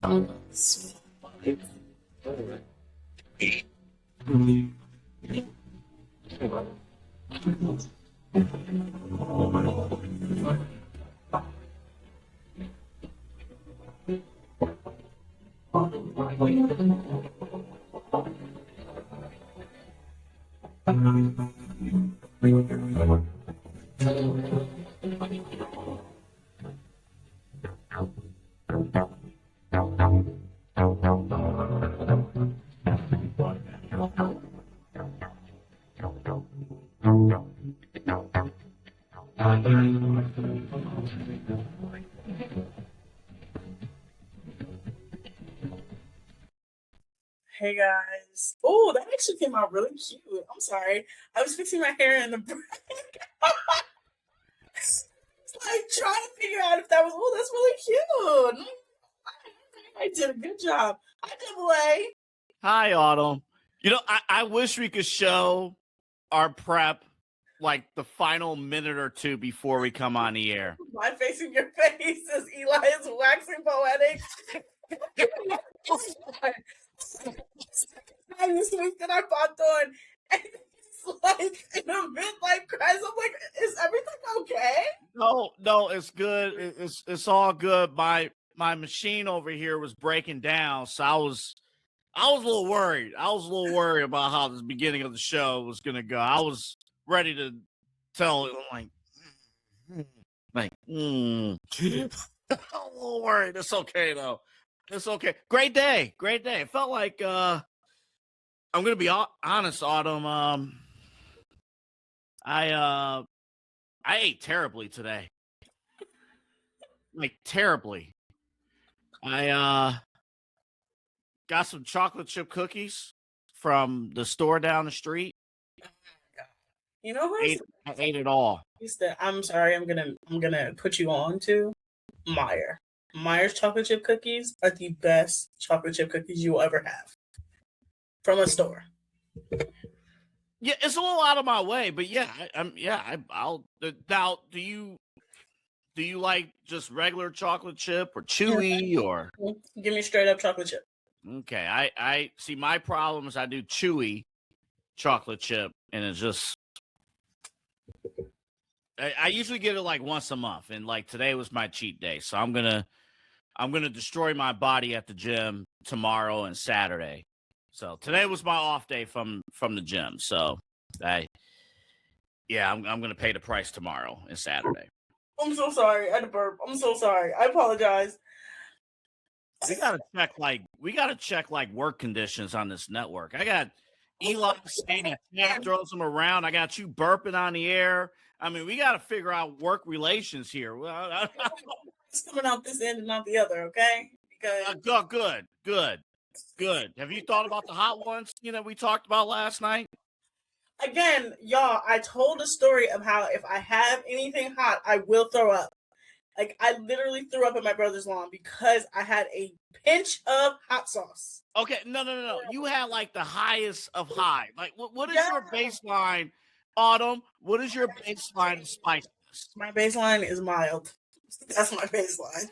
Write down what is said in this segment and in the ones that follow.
Hey guys. Oh, that actually came out really cute. I'm sorry. I was fixing my hair in the break. Like trying to figure out if that was, oh, that's really cute. I did a good job. I double A. Hi, Autumn. I wish we could show our prep like the final minute or two before we come on the air. My face in your face as Eli is waxing poetic. This week that I popped on, and it's like in a midlife crisis. I'm like, is everything okay? No, it's good. It's all good. My machine over here was breaking down, so I was a little worried. I was a little worried about how the beginning of the show was gonna go. I was ready to tell it. I'm I'm a little worried. It's okay though. It's okay. Great day. It felt like I'm gonna be honest, Autumn. I ate terribly today. Like terribly. I got some chocolate chip cookies from the store down the street. You know who I ate it all. I'm sorry, I'm gonna put you on to Meyer. Meyer's chocolate chip cookies are the best chocolate chip cookies you will ever have from a store. Yeah, it's a little out of my way, but yeah, I'll now. Do you like just regular chocolate chip or chewy or? Give me straight up chocolate chip. Okay, I see. My problem is I do chewy chocolate chip, and it's just. I usually get it like once a month, and like today was my cheat day, so I'm gonna destroy my body at the gym tomorrow and Saturday. So today was my off day from the gym, so I'm gonna pay the price tomorrow and Saturday. I'm so sorry. I had to burp. I'm so sorry. I apologize. We gotta check like work conditions on this network. I got Eli standing, throws them around. I got you burping on the air. I mean, we got to figure out work relations here. Well, it's coming out this end and not the other, okay? Because good. Have you thought about the hot ones? We talked about last night. Again, y'all, I told a story of how if I have anything hot, I will throw up. Like I literally threw up at my brother's lawn because I had a pinch of hot sauce. Okay, no. You had like the highest of high. Like, what is your baseline, Autumn? What is your baseline of spiciness? My baseline is mild. That's my baseline.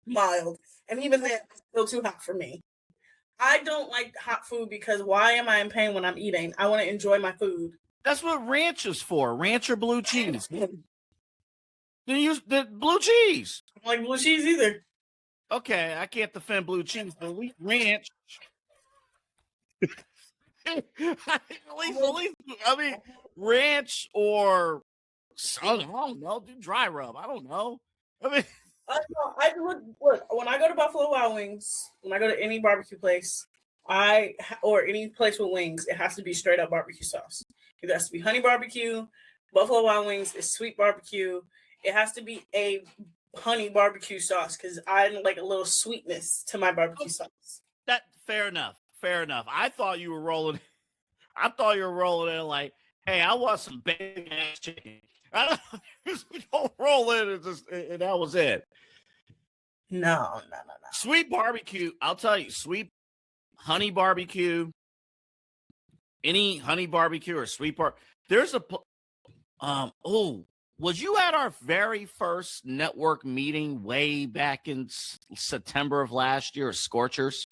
Mild, and even then, it's still too hot for me. I don't like hot food because why am I in pain when I'm eating? I want to enjoy my food. That's what ranch is for. Ranch or blue cheese. Then use the blue cheese. I don't like blue cheese either. Okay, I can't defend blue cheese, but at least ranch. at least, I mean, ranch or I don't know, do dry rub. I don't know. I mean, I look when I go to Buffalo Wild Wings, when I go to any barbecue place, or any place with wings, it has to be straight up barbecue sauce. It has to be honey barbecue. Buffalo Wild Wings is sweet barbecue. It has to be a honey barbecue sauce because I like a little sweetness to my barbecue sauce. That fair enough. I thought you were rolling in like, hey, I want some big ass chicken. I don't roll in and that was it. No. Sweet barbecue. I'll tell you, sweet honey barbecue. Any honey barbecue or sweet there's a Was you at our very first network meeting way back in September of last year, Scorchers?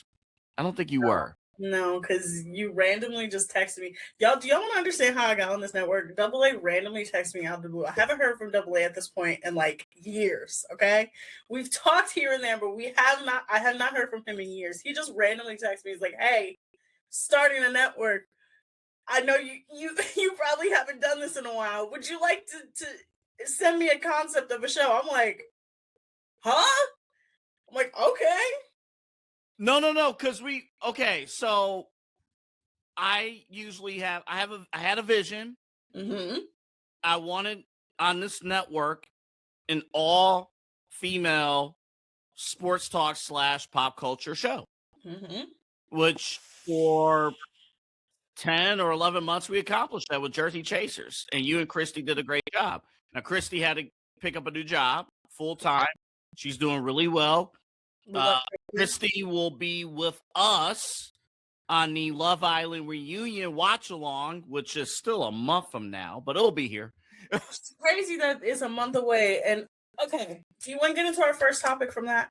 I don't think you were. No, because you randomly just texted me. Y'all, do y'all want to understand how I got on this network? Double A randomly texted me out of the blue. I haven't heard from Double A at this point in like years. Okay, we've talked here and there, but I have not heard from him in years. He just randomly texted me. He's like, "Hey, starting a network. I know you probably haven't done this in a while. Would you like to send me a concept of a show?" I'm like, "Huh?" I'm like, "Okay." No, because so I had a vision. Mm-hmm. I wanted on this network an all female sports talk / pop culture show, which for 10 or 11 months we accomplished that with Jersey Chasers, and you and Christy did a great job. Now Christy had to pick up a new job full time. She's doing really well. Christy will be with us on the Love Island reunion watch along, which is still a month from now, but it'll be here. It's crazy that it's a month away. And okay, do you want to get into our first topic from that?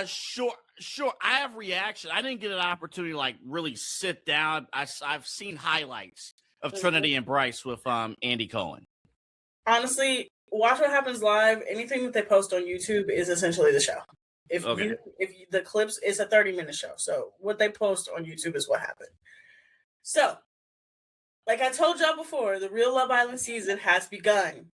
Sure. I have reaction. I didn't get an opportunity to like really sit down. I've seen highlights of Trinity and Bryce with Andy Cohen. Honestly, watch what happens live. Anything that they post on YouTube is essentially the show. If the clips, it's a 30-minute show. So what they post on YouTube is what happened. So, like I told y'all before, the real Love Island season has begun.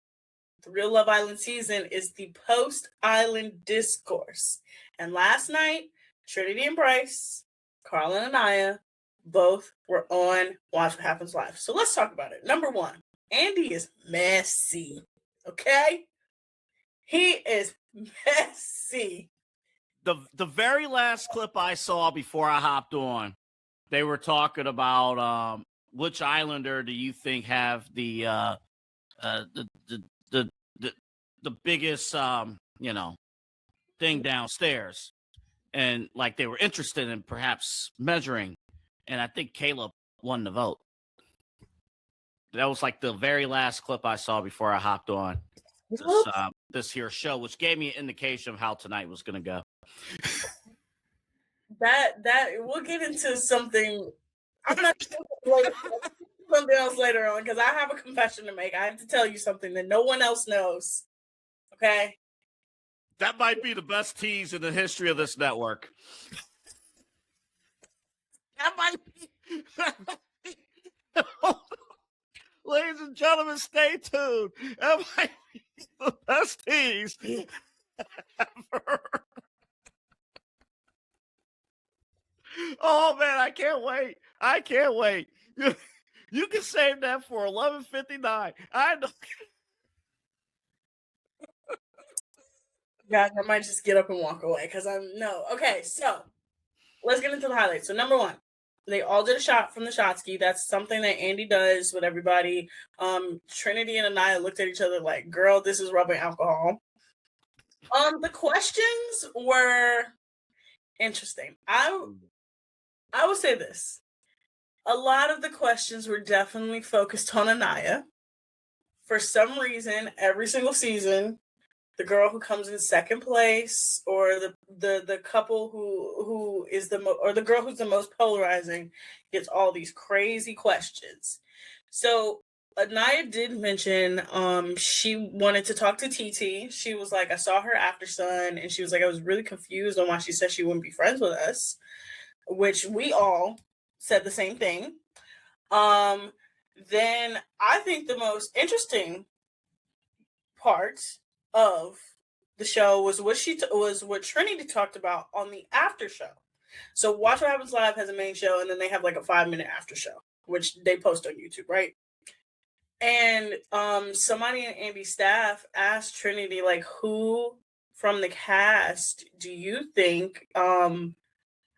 The real Love Island season is the post-Island discourse. And last night, Trinity and Bryce, Carl and Anaya, both were on Watch What Happens Live. So let's talk about it. Number one, Andy is messy. Okay? He is messy. The very last clip I saw before I hopped on, they were talking about which Islander do you think have the biggest thing downstairs, and like they were interested in perhaps measuring, and I think Caleb won the vote. That was like the very last clip I saw before I hopped on this here show, which gave me an indication of how tonight was going to go. That we'll get into something. I'm gonna something else later on because I have a confession to make. I have to tell you something that no one else knows. Okay. That might be the best tease in the history of this network. That might be. Ladies and gentlemen, stay tuned. That might be the best tease ever. Oh man, I can't wait. You can save that for 11:59. I know. Guys, I might just get up and walk away because okay. So let's get into the highlights. So number one, they all did a shot from the shot ski. That's something that Andy does with everybody. Trinity and Anaya looked at each other like, "Girl, this is rubbing alcohol." The questions were interesting. I will say this. A lot of the questions were definitely focused on Anaya. For some reason, every single season, the girl who comes in second place, or the couple who is or the girl who's the most polarizing, gets all these crazy questions. So Anaya did mention she wanted to talk to TT. She was like, I saw her after Sun, and she was like, I was really confused on why she said she wouldn't be friends with us, which we all said the same thing. Then I think the most interesting part of the show was what Trinity talked about on the after show. So Watch What Happens Live has a main show, and then they have like a 5-minute after show, which they post on YouTube, right? And somebody in Andy's staff asked Trinity, like, who from the cast do you think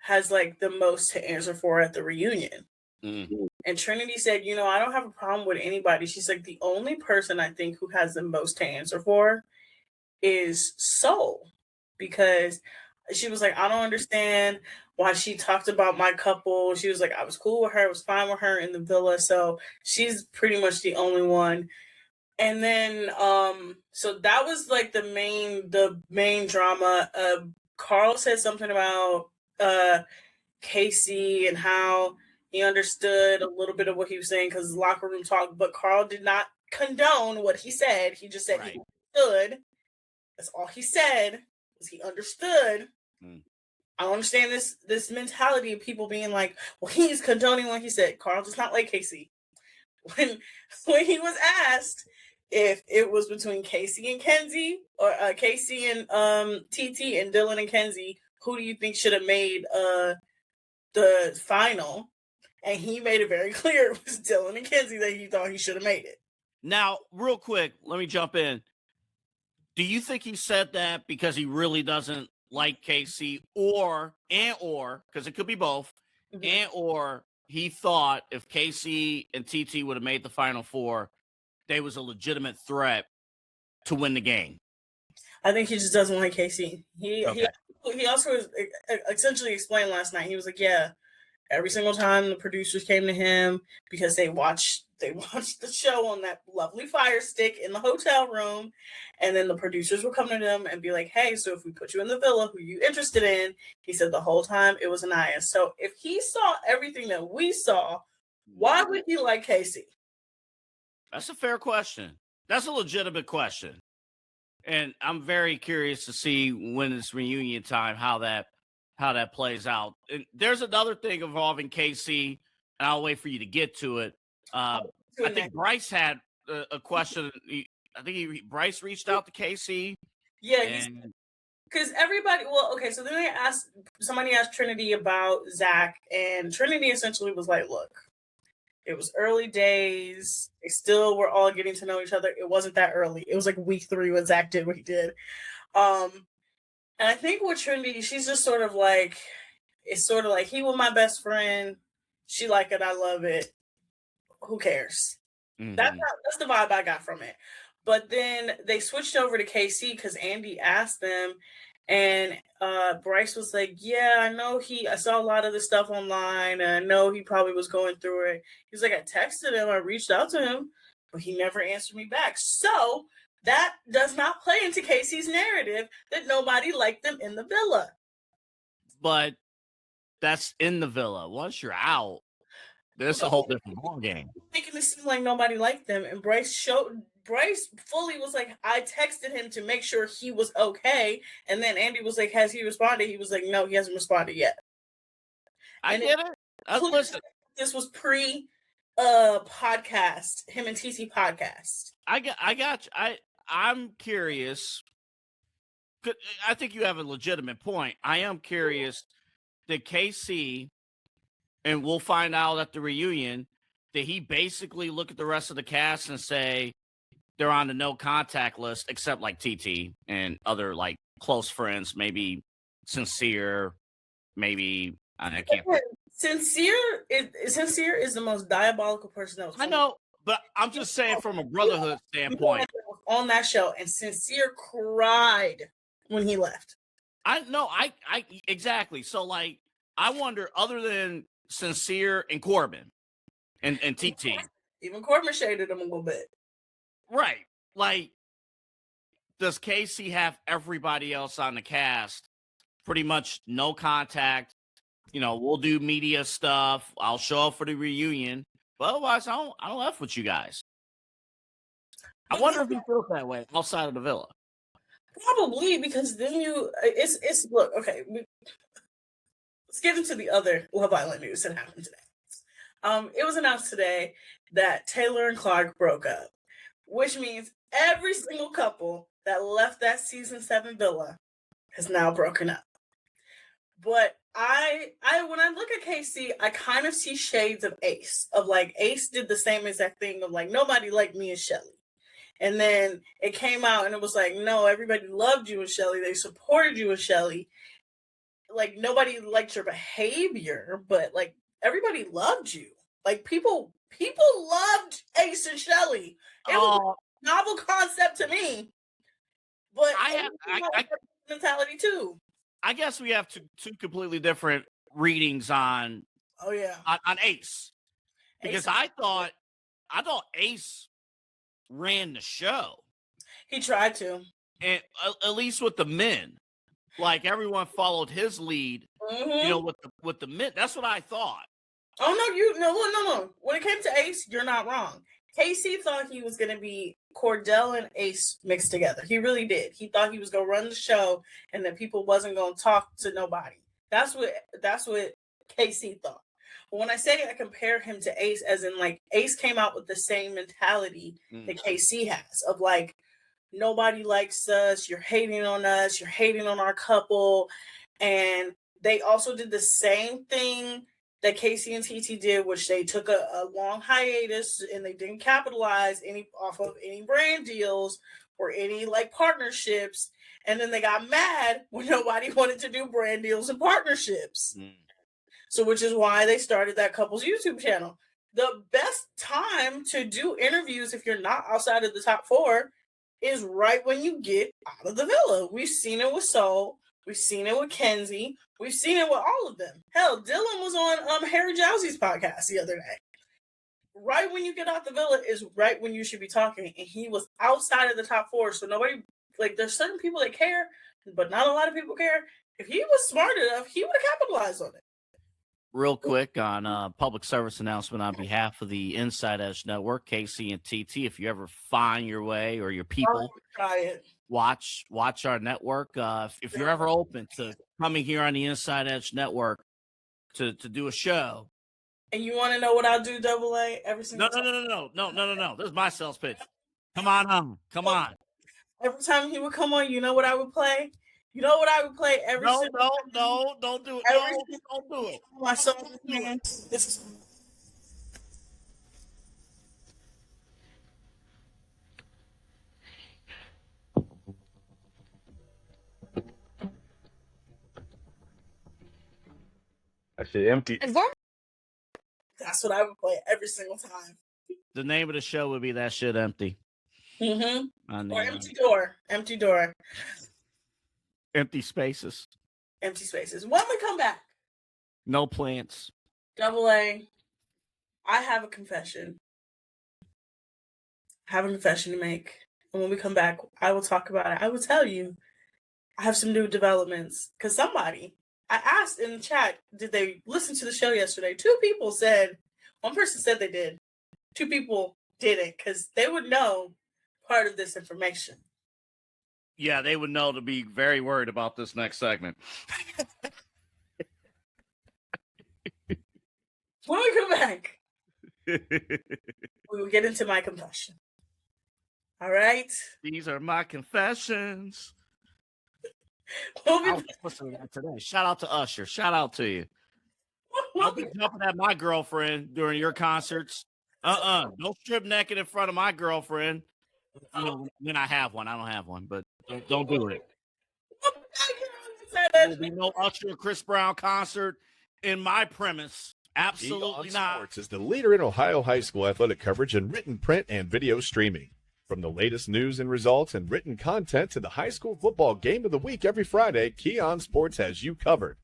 has like the most to answer for at the reunion? And Trinity said, I don't have a problem with anybody. She's like, the only person I think who has the most to answer for is Soul, because she was like, I don't understand why she talked about my couple. She was like, I was cool with her, was fine with her in the villa, so she's pretty much the only one. And then so that was like the main drama. Carl said something about Casey and how he understood a little bit of what he was saying because locker room talk, but Carl did not condone what he said. He just said Right. he understood. That's all he said, was he understood. I don't understand this mentality of people being like, well, he's condoning what he said. Carl does not like Casey. When he was asked if it was between Casey and Kenzie or Casey and TT and Dylan and Kenzie, who do you think should have made the final? And he made it very clear it was Dylan and Kenzie that he thought he should have made it. Now, real quick, let me jump in. Do you think he said that because he really doesn't like Casey, or because it could be both, or he thought if Casey and TT would have made the Final Four, they was a legitimate threat to win the game? I think he just doesn't like Casey. He also essentially explained last night. He was like, yeah, every single time the producers came to him because they watched the show on that lovely Fire Stick in the hotel room, and then the producers would come to them and be like, hey, so if we put you in the villa, who are you interested in? He said the whole time it was Anaya. So if he saw everything that we saw, why would he like Casey? That's a fair question. That's a legitimate question. And I'm very curious to see when it's reunion time, how that plays out. And there's another thing involving KC, and I'll wait for you to get to it. I think Bryce had a question. Bryce reached out to KC. Yeah, because everybody. Well, okay. So then somebody asked Trinity about Zach, and Trinity essentially was like, "Look, it was early days. They still were all getting to know each other. It wasn't that early. It was like week 3 when Zach did what he did." And I think with Trinity, she's just sort of like, it's sort of like, he was my best friend. She like it. I love it. Who cares? Mm-hmm. That's the vibe I got from it. But then they switched over to KC because Andy asked them, and Bryce was like, yeah, I know I saw a lot of this stuff online, and I know he probably was going through it. He's like, I texted him, I reached out to him, but he never answered me back. So that does not play into Casey's narrative that nobody liked them in the villa. But that's in the villa. Once you're out, there's a whole different ballgame. Making it seem like nobody liked them, and Bryce fully was like, I texted him to make sure he was okay, and then Andy was like, has he responded? He was like, no, he hasn't responded yet. I get it. Listen, this was pre podcast, him and TC podcast. I got you. I'm curious. I think you have a legitimate point. I am curious that KC, and we'll find out at the reunion, that he basically look at the rest of the cast and say they're on the no contact list, except like TT and other like close friends, maybe Sincere, maybe I can't. Sincere is the most diabolical person that was. I know, but I'm just saying from a brotherhood standpoint. On that show, and Sincere cried when he left. I know, I exactly. So like, I wonder, other than Sincere and Corbin and TT, even Corbin shaded him a little bit. Right. Like, does Casey have everybody else on the cast pretty much no contact? We'll do media stuff. I'll show up for the reunion. But otherwise, I don't F with you guys. I wonder if he feels that way outside of the villa. Probably, because then it's look, okay. Let's get into the other Love Island news that happened today. It was announced today that Taylor and Clark broke up, which means every single couple that left that season 7 villa has now broken up. But I when I look at Casey, I kind of see shades of Ace, of like Ace did the same exact thing of like, nobody liked me and Shelly. And then it came out and it was like, no, everybody loved you and Shelly. They supported you and Shelly. Like, nobody liked your behavior, but like everybody loved you. Like people loved Ace and Shelly. It was a novel concept to me. But I mentality too. I guess we have two completely different readings on on Ace. Because I thought Ace ran the show. He tried to. And at least with the men, like everyone followed his lead, you know, with the men. That's what I thought. Oh, no. When it came to Ace, you're not wrong. Casey thought he was going to be Cordell and Ace mixed together. He really did. He thought he was going to run the show and that people wasn't going to talk to nobody. That's what Casey thought. But when I say I compare him to Ace, as in like Ace came out with the same mentality that Casey has of like, nobody likes us, you're hating on us, you're hating on our couple. And they also did the same thing that Casey and TT did, which they took a long hiatus and they didn't capitalize off of any brand deals or any like partnerships. And then they got mad when nobody wanted to do brand deals and partnerships. So which is why they started that couple's YouTube channel. The best time to do interviews if you're not outside of the top 4 is right when you get out of the villa. We've seen it with Soul. We've seen it with Kenzie. We've seen it with all of them. Hell, Dylan was on Harry Jowsey's podcast the other day. Right when you get out the villa is right when you should be talking. And he was outside of the top 4. So nobody, like, there's certain people that care, but not a lot of people care. If he was smart enough, he would have capitalized on it. Real quick on public service announcement on behalf of the Inside Edge Network, Casey and TT, if you ever find your way or your people, watch our network. If you're ever open to coming here on the Inside Edge Network to do a show. And you want to know what I'll do, Double A, every single time? No. This is my sales pitch. Come on. Every time he would come on, you know what I would play? You know what I would play every single time? No, don't do it. Don't do it. My son, man, this is... That shit empty. That's what I would play every single time. The name of the show would be That Shit Empty. Or Empty Door. Empty Door. Empty spaces. Empty spaces. When we come back. No plants. Double A, I have a confession. I have a confession to make. And when we come back, I will talk about it. I will tell you I have some new developments. Because I asked in the chat, did they listen to the show yesterday? 2 people said, one person said they did. 2 people didn't because they would know part of this information. Yeah, they would know to be very worried about this next segment. When we come back, we will get into my confession. All right? These are my confessions. We'll I was listening to that today. Shout out to Usher. Shout out to you. I'll be jumping at my girlfriend during your concerts. Don't strip naked in front of my girlfriend. You know, when I have one. I don't have one, but don't do it. There will be no Usher or Chris Brown concert in my premise. Absolutely not. Sports is the leader in Ohio high school athletic coverage in written, print, and video streaming. From the latest news and results and written content to the high school football game of the week every Friday, Keon Sports has you covered.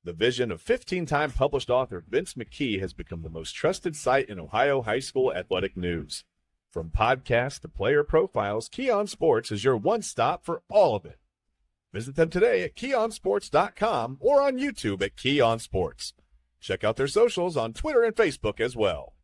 The vision of 15-time published author Vince McKee has become the most trusted site in Ohio high school athletic news. From podcasts to player profiles, Keon Sports is your one stop for all of it. Visit them today at keonsports.com or on YouTube at Keon Sports. Check out their socials on Twitter and Facebook as well.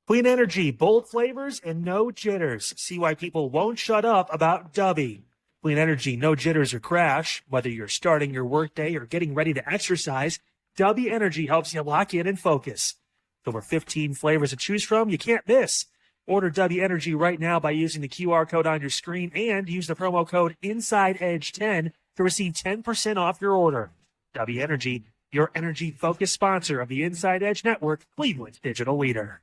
Clean energy, bold flavors, and no jitters. See why people won't shut up about Dubby. Clean energy, no jitters or crash. Whether you're starting your workday or getting ready to exercise, Dubby Energy helps you lock in and focus. With over 15 flavors to choose from, you can't miss. Order Dubby Energy right now by using the QR code on your screen and use the promo code INSIDEEDGE10 to receive 10% off your order. Dubby Energy, your energy-focused sponsor of the Inside Edge Network, Cleveland's digital leader.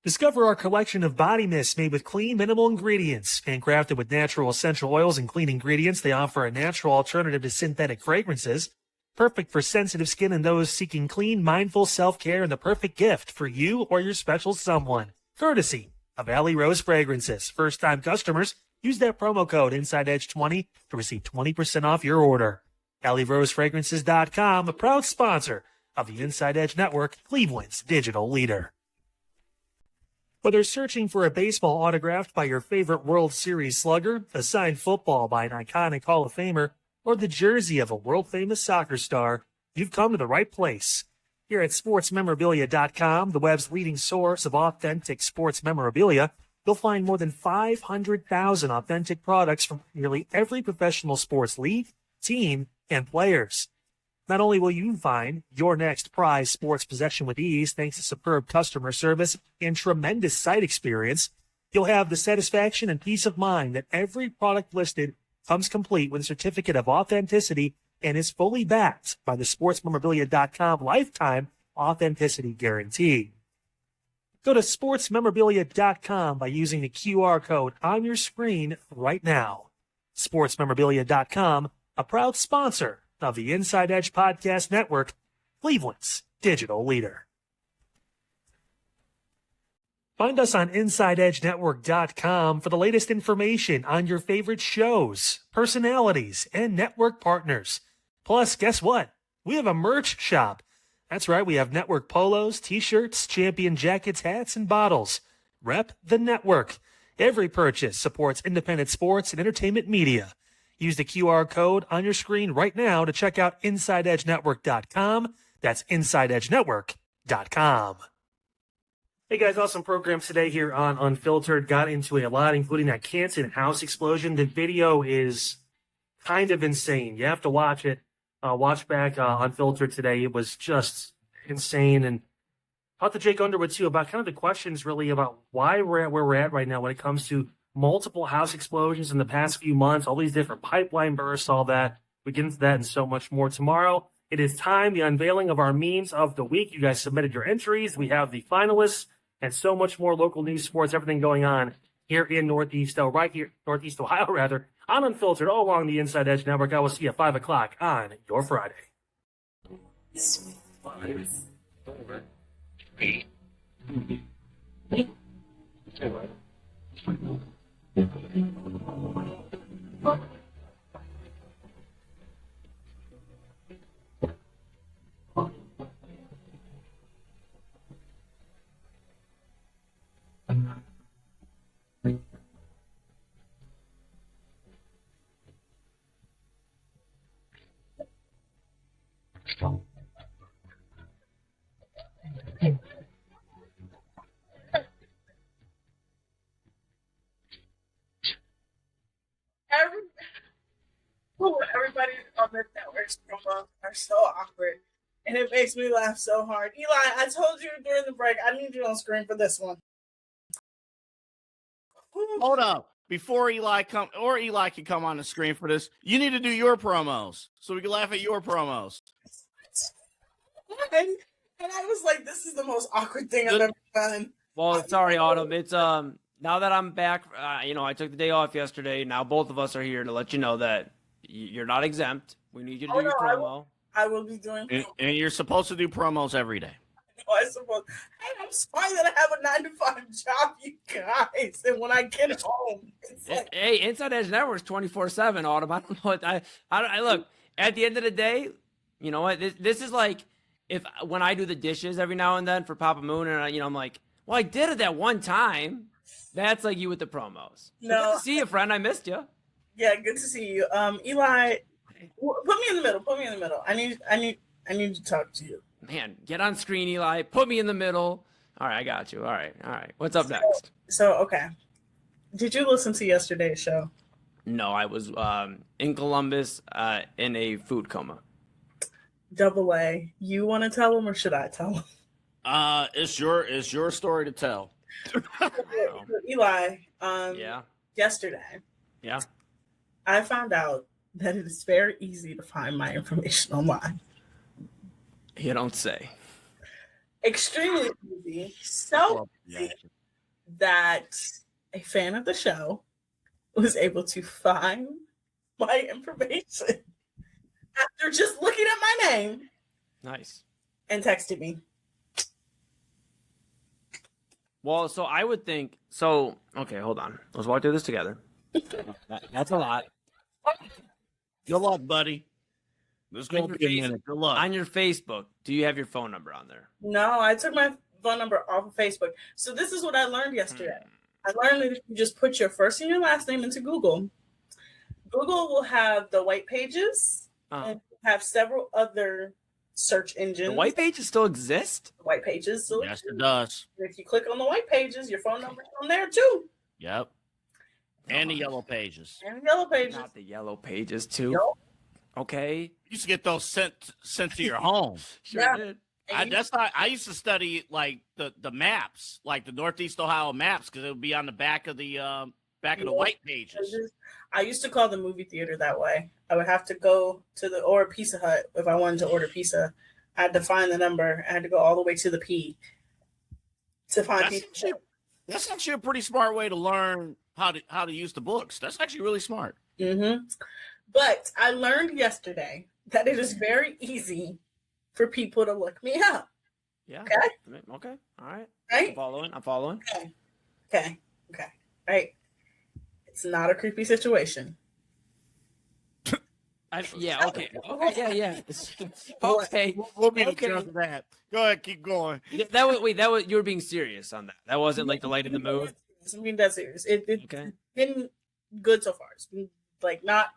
Discover our collection of body mists made with clean, minimal ingredients. Handcrafted with natural essential oils and clean ingredients, they offer a natural alternative to synthetic fragrances. Perfect for sensitive skin and those seeking clean, mindful self-care, and the perfect gift for you or your special someone. Courtesy of Alley Rose Fragrances. First-time customers, use that promo code INSIDEEDGE20 to receive 20% off your order. AlleyRoseFragrances.com, a proud sponsor of the Inside Edge Network, Cleveland's digital leader. Whether searching for a baseball autographed by your favorite World Series slugger, a signed football by an iconic Hall of Famer, or the jersey of a world-famous soccer star, you've come to the right place. Here at sportsmemorabilia.com, the web's leading source of authentic sports memorabilia, you'll find more than 500,000 authentic products from nearly every professional sports league, team, and players. Not only will you find your next prized sports possession with ease thanks to superb customer service and tremendous site experience, you'll have the satisfaction and peace of mind that every product listed comes complete with a certificate of authenticity and is fully backed by the sportsmemorabilia.com lifetime authenticity guarantee. Go to sportsmemorabilia.com by using the QR code on your screen right now. Sportsmemorabilia.com, a proud sponsor of the Inside Edge Podcast Network, Cleveland's digital leader. Find us on InsideEdgeNetwork.com for the latest information on your favorite shows, personalities, and network partners. Plus, guess what? We have a merch shop. That's right, we have network polos, t-shirts, champion jackets, hats, and bottles. Rep the network. Every purchase supports independent sports and entertainment media. Use the QR code on your screen right now to check out InsideEdgeNetwork.com. That's InsideEdgeNetwork.com. Hey guys, awesome programs today here on Unfiltered. Got into a lot, including that Canton house explosion. The video is kind of insane. You have to watch it. Watch back Unfiltered today. It was just insane. And talked to Jake Underwood, too, about kind of the questions, really, about why we're at where we're at right now when it comes to multiple house explosions in the past few months, all these different pipeline bursts, all that. We get into that and so much more tomorrow. It is time, the unveiling of our memes of the week. You guys submitted your entries. We have the finalists and so much more local news, sports, everything going on here in Northeast Ohio, rather, on Unfiltered, all along the Inside Edge Network. I will see you at 5 o'clock on your Friday. Everybody on this network's promos are so awkward, and it makes me laugh so hard. Eli, I told you during the break, I need you on screen for this one. Hold up. Before Eli can come on the screen for this, you need to do your promos so we can laugh at your promos. And I was like, this is the most awkward thing I've ever done. Well, sorry, Autumn. It's now that I'm back, I took the day off yesterday. Now both of us are here to let you know that you're not exempt. We need you to do your promo. I will be doing and you're supposed to do promos every day. I suppose. Hey, I'm sorry that I have a 9-to-5 job, you guys. And when I get home, it's like, hey, Inside Edge Network's 24/7, Autumn. I don't know what I look. At the end of the day, you know what? This is like when I do the dishes every now and then for Papa Moon, and I'm like, well, I did it that one time. That's like you with the promos. No, good to see you, friend. I missed you. Yeah, good to see you. Eli, put me in the middle. Put me in the middle. I need to talk to you. Man, get on screen, Eli. Put me in the middle. All right, I got you. All right. What's up next? So, okay. Did you listen to yesterday's show? No, I was in Columbus in a food coma. Double A. You want to tell him or should I tell him? It's your story to tell. Eli, yeah. Yesterday. Yeah. I found out that it is very easy to find my information online. You don't say. Extremely easy. So easy that a fan of the show was able to find my information after just looking at my name. Nice. And texted me. Well, so I would think, okay, hold on. Let's walk through this together. That's a lot. Good luck, buddy. This is going to be a minute. Good luck. On your Facebook, do you have your phone number on there? No, I took my phone number off of Facebook. So this is what I learned yesterday. I learned that if you just put your first and your last name into Google, Google will have the white pages and have several other search engines. The white pages still exist? The white pages still Yes, exist. it does. And if you click on the white pages, your phone number's on there too. Yep. And the yellow pages. And the yellow pages. Not the yellow pages too. Yep. Okay. You used to get those sent to your home. Sure did. I used to study like the maps, like the Northeast Ohio maps, because it would be on the back of the white pages. I used to call the movie theater that way. I would have to go to or Pizza Hut if I wanted to order pizza. I had to find the number. I had to go all the way to the P to find pizza. That's actually a pretty smart way to learn how to use the books. That's actually really smart. Mm-hmm. But I learned yesterday that it is very easy for people to look me up. Yeah. Okay. Okay. All right. Right. I'm following. Okay. Right. It's not a creepy situation. Yeah. Okay. Yeah. Okay. We'll be okay. That. Go ahead. Keep going. That was you were being serious on that. That wasn't like the light in the mood. I mean, that's serious. It's Okay. been good so far. It's been like not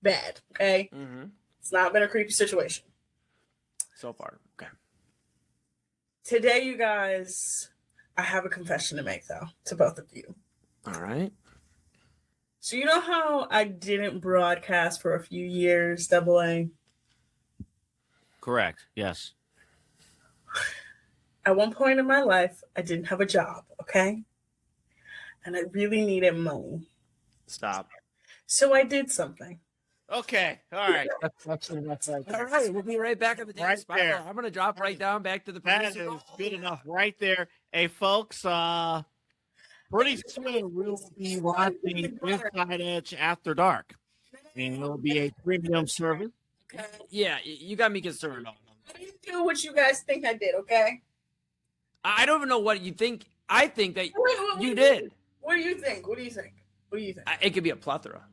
bad. Okay. Mm-hmm. It's not been a creepy situation. So far. Okay. Today, you guys, I have a confession to make, though, to both of you. All right. So you know how I didn't broadcast for a few years, AA? Correct. Yes. At one point in my life, I didn't have a job, okay? And I really needed money. Stop. So I did something. Okay. All right. All right. We'll be right back at the Right spot. there. I'm gonna drop right down back to the That producer. is good enough right there. Hey, folks, pretty soon we'll be watching Inside Edge After Dark. And it'll be a premium service. Okay. Yeah, you got me concerned. I didn't do what you guys think I did, okay? I don't even know what you think. I think that What you do did. What do you think? What do you think? What do you think? It could be a plethora.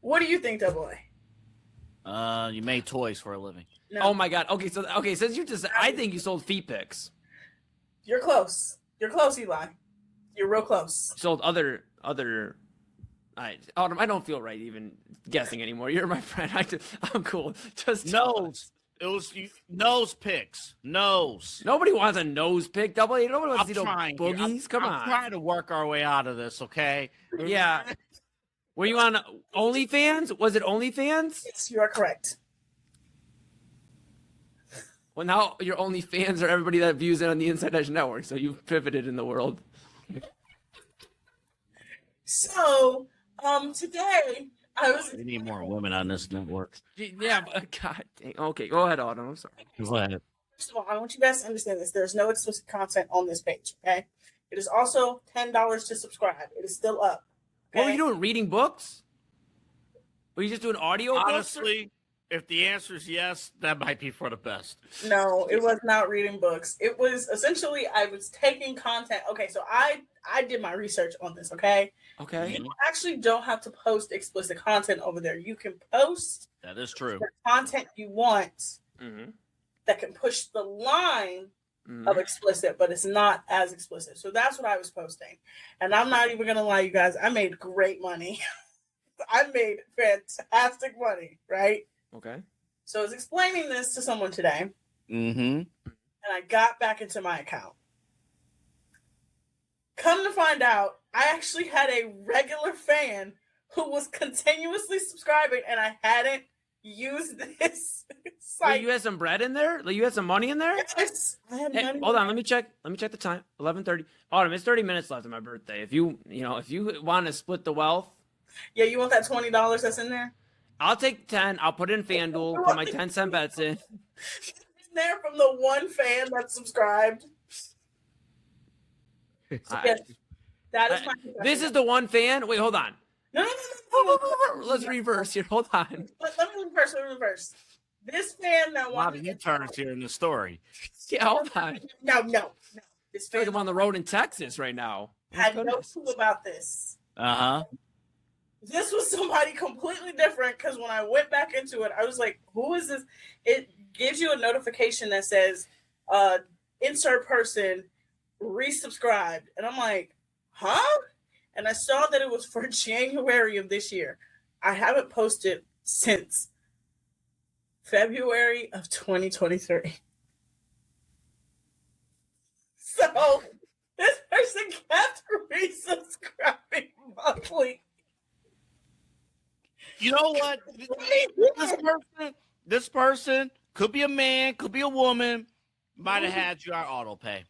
What do you think, AA? You made toys for a living. No. Oh my god. Okay, since you just, I think you sold feet pics. You're close. You're close, Eli. You're real close. Sold other. Autumn, I don't feel right even guessing anymore. You're my friend. I'm cool. Just Nose. It was nose picks. Nose. Nobody wants a nose pick. Nobody wants to see those trying. boogies. Come I'm on. trying to work our way out of this, okay? Yeah. Were you on OnlyFans? Was it OnlyFans? Yes, you are correct. Well, now your OnlyFans are everybody that views it on the Inside Edge Network, so you've pivoted in the world. So, today I was. We need more women on this network. Yeah, but God dang. Okay, go ahead, Autumn. I'm sorry. Go ahead. First of all, I want you guys to understand this. There's no explicit content on this page. Okay, it is also $10 to subscribe. It is still up. Okay? What were you doing? Reading books? Were you just doing audio books? Honestly, if the answer is yes, that might be for the best. No, it was not reading books. It was essentially I was taking content. Okay, so I did my research on this. Okay. Okay. You actually don't have to post explicit content over there. You can post That is true. the content you want Mm-hmm. that can push the line Mm-hmm. of explicit, but it's not as explicit. So that's what I was posting. And I'm not even going to lie, you guys, I made great money. I made fantastic money, right? Okay. So I was explaining this to someone today, Mm-hmm. and I got back into my account. Come to find out, I actually had a regular fan who was continuously subscribing, and I hadn't used this site. Wait, you had some bread in there? Like you had some money in there? Yes, I had Hey, money. hold on, let me check. Let me check the time. 11:30. Autumn, it's 30 minutes left of my birthday. If you want to split the wealth, Yeah, you want that $20 that's in there? I'll take 10. I'll put it in FanDuel. Put my 10-cent bets in. In there from the one fan that subscribed. Yes, that is my. This is the one fan. Wait, hold on. No. Let's reverse here. Hold on. Let me reverse. This fan that A lot wanted of U-turns here in the story. Yeah, hold on. No. This I feel like fan I'm on the road in Texas right now. Oh, had no goodness. clue about this. Uh-huh. This was somebody completely different because when I went back into it, I was like, who is this? It gives you a notification that says, insert person resubscribed. And I'm like, huh? And I saw that it was for January of this year. I haven't posted since February of 2023. So this person kept resubscribing monthly. You know what? This person could be a man, could be a woman, might have had you on auto pay.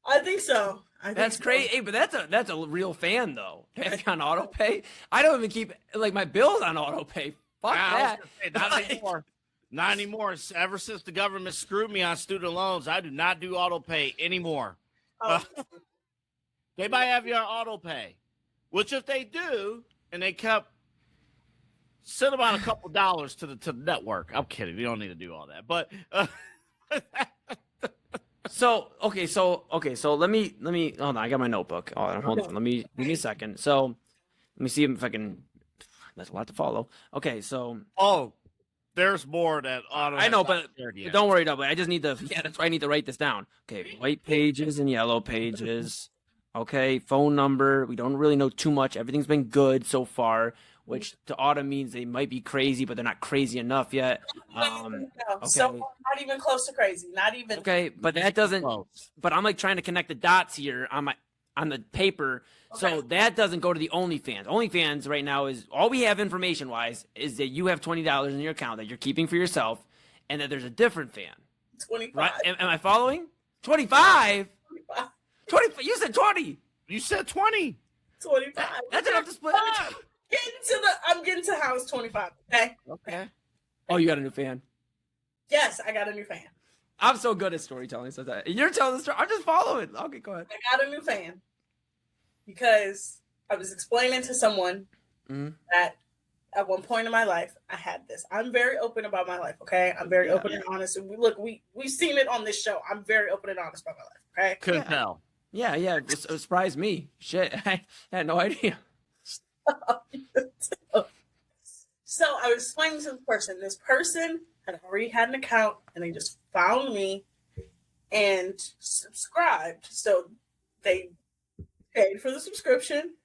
I think so. That's crazy. Hey, but that's a real fan though. On auto pay. I don't even keep like my bills on auto pay. Fuck that. Not anymore. Not anymore. Ever since the government screwed me on student loans, I do not do auto pay anymore. Oh. They might have you on auto pay, which if they do, and they send them out a couple dollars to the network. I'm kidding. You don't need to do all that, but. So let me hold on. I got my notebook. Hold on. Give me a second. So let me see if I can. That's a lot to follow. Okay, so there's more that auto. I know, but don't worry, double. I just need to. Yeah, that's why I need to write this down. Okay, white pages and yellow pages. Okay, phone number. We don't really know too much. Everything's been good so far, which to Autumn means they might be crazy, but they're not crazy enough yet. No, okay. so not even close to crazy. Not even. Okay, but that doesn't. But I'm like trying to connect the dots here on the paper. Okay. So that doesn't go to the OnlyFans. OnlyFans right now is all we have information wise is that you have $20 in your account that you're keeping for yourself, and that there's a different fan. 25. Right? Am I following? 25. 20. You said 20. You said 20. 25. That's enough to split. I'm getting to how it's 25. Okay. Okay. Oh, you got a new fan. Yes, I got a new fan. I'm so good at storytelling. So that you're telling the story. I'm just following. Okay, go ahead. I got a new fan because I was explaining to someone that at one point in my life I had this. I'm very open about my life. Okay, I'm very open and honest. And we've seen it on this show. I'm very open and honest about my life. Okay, couldn't tell. Yeah. It surprised me. Shit, I had no idea. So I was explaining to this person. This person had already had an account, and they just found me and subscribed. So they paid for the subscription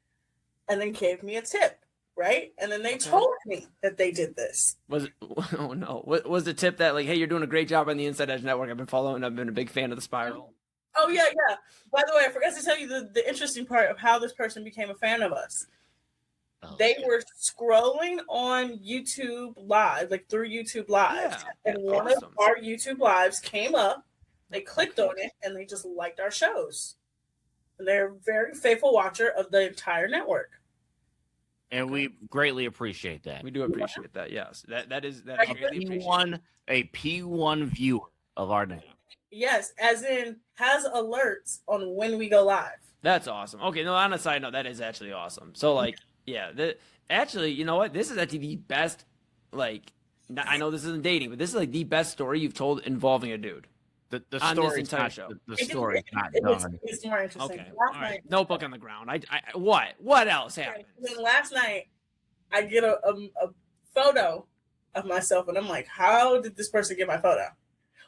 and then gave me a tip, right? And then they told me that they did this. Oh no! What was the tip that like, hey, you're doing a great job on the Inside Edge Network. I've been following. I've been a big fan of the Spiral. Oh yeah. By the way, I forgot to tell you the interesting part of how this person became a fan of us. They were scrolling on YouTube Live, like through YouTube Live, and one of our YouTube Lives came up. They clicked on it, and they just liked our shows. And they're a very faithful watcher of the entire network. And we greatly appreciate that. We do appreciate that. Yes, that is greatly appreciated. A P1 viewer of our network. Yes, as in has alerts on when we go live. That's awesome. Okay, no, on a side note, that is actually awesome. So like. Yeah, actually, you know what? This is actually the best, like, I know this isn't dating, but this is like the best story you've told involving a dude. The story is not show. The story is not done. It's more interesting. Okay, all right. Notebook on the ground. What else happened? Then last night, I get a photo of myself, and I'm like, how did this person get my photo?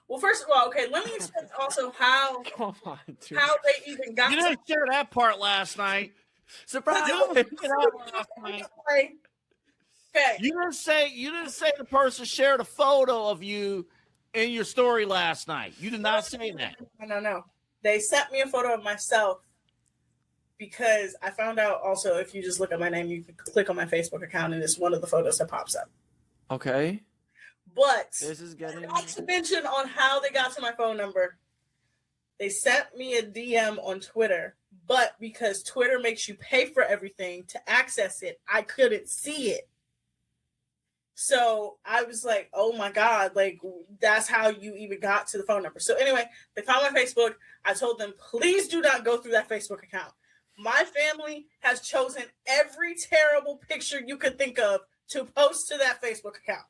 Well, first of all, okay, let me explain also how they even got. You didn't share that part last night. Surprise! Okay. You didn't say the person shared a photo of you in your story last night. You did not say that. No. They sent me a photo of myself because I found out also if you just look at my name, you can click on my Facebook account and it's one of the photos that pops up. Okay. But this is getting not to mention on how they got to my phone number. They sent me a DM on Twitter, but because Twitter makes you pay for everything to access it, I couldn't see it. So I was like, oh my God, like that's how you even got to the phone number. So anyway, they found my Facebook. I told them, please do not go through that Facebook account. My family has chosen every terrible picture you could think of to post to that Facebook account.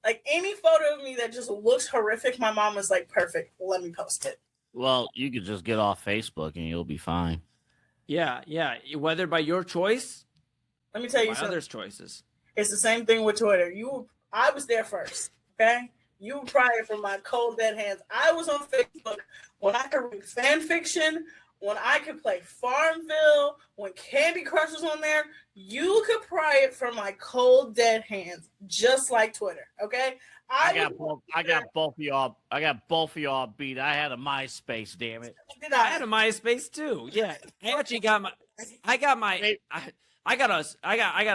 Like any photo of me that just looks horrific, my mom was like, perfect, let me post it. Well, you could just get off Facebook and you'll be fine. Yeah. Whether by your choice, let me tell you by something. Others' choices. It's the same thing with Twitter. I was there first, okay? You were prying from my cold dead hands. I was on Facebook when I could read fan fiction, when I could play Farmville, when Candy Crush was on there. You could pry it from my cold dead hands, just like Twitter. Okay, I got both of y'all. I got both of y'all beat. I had a MySpace, damn it. I had a MySpace too. Yeah, I actually got my. I got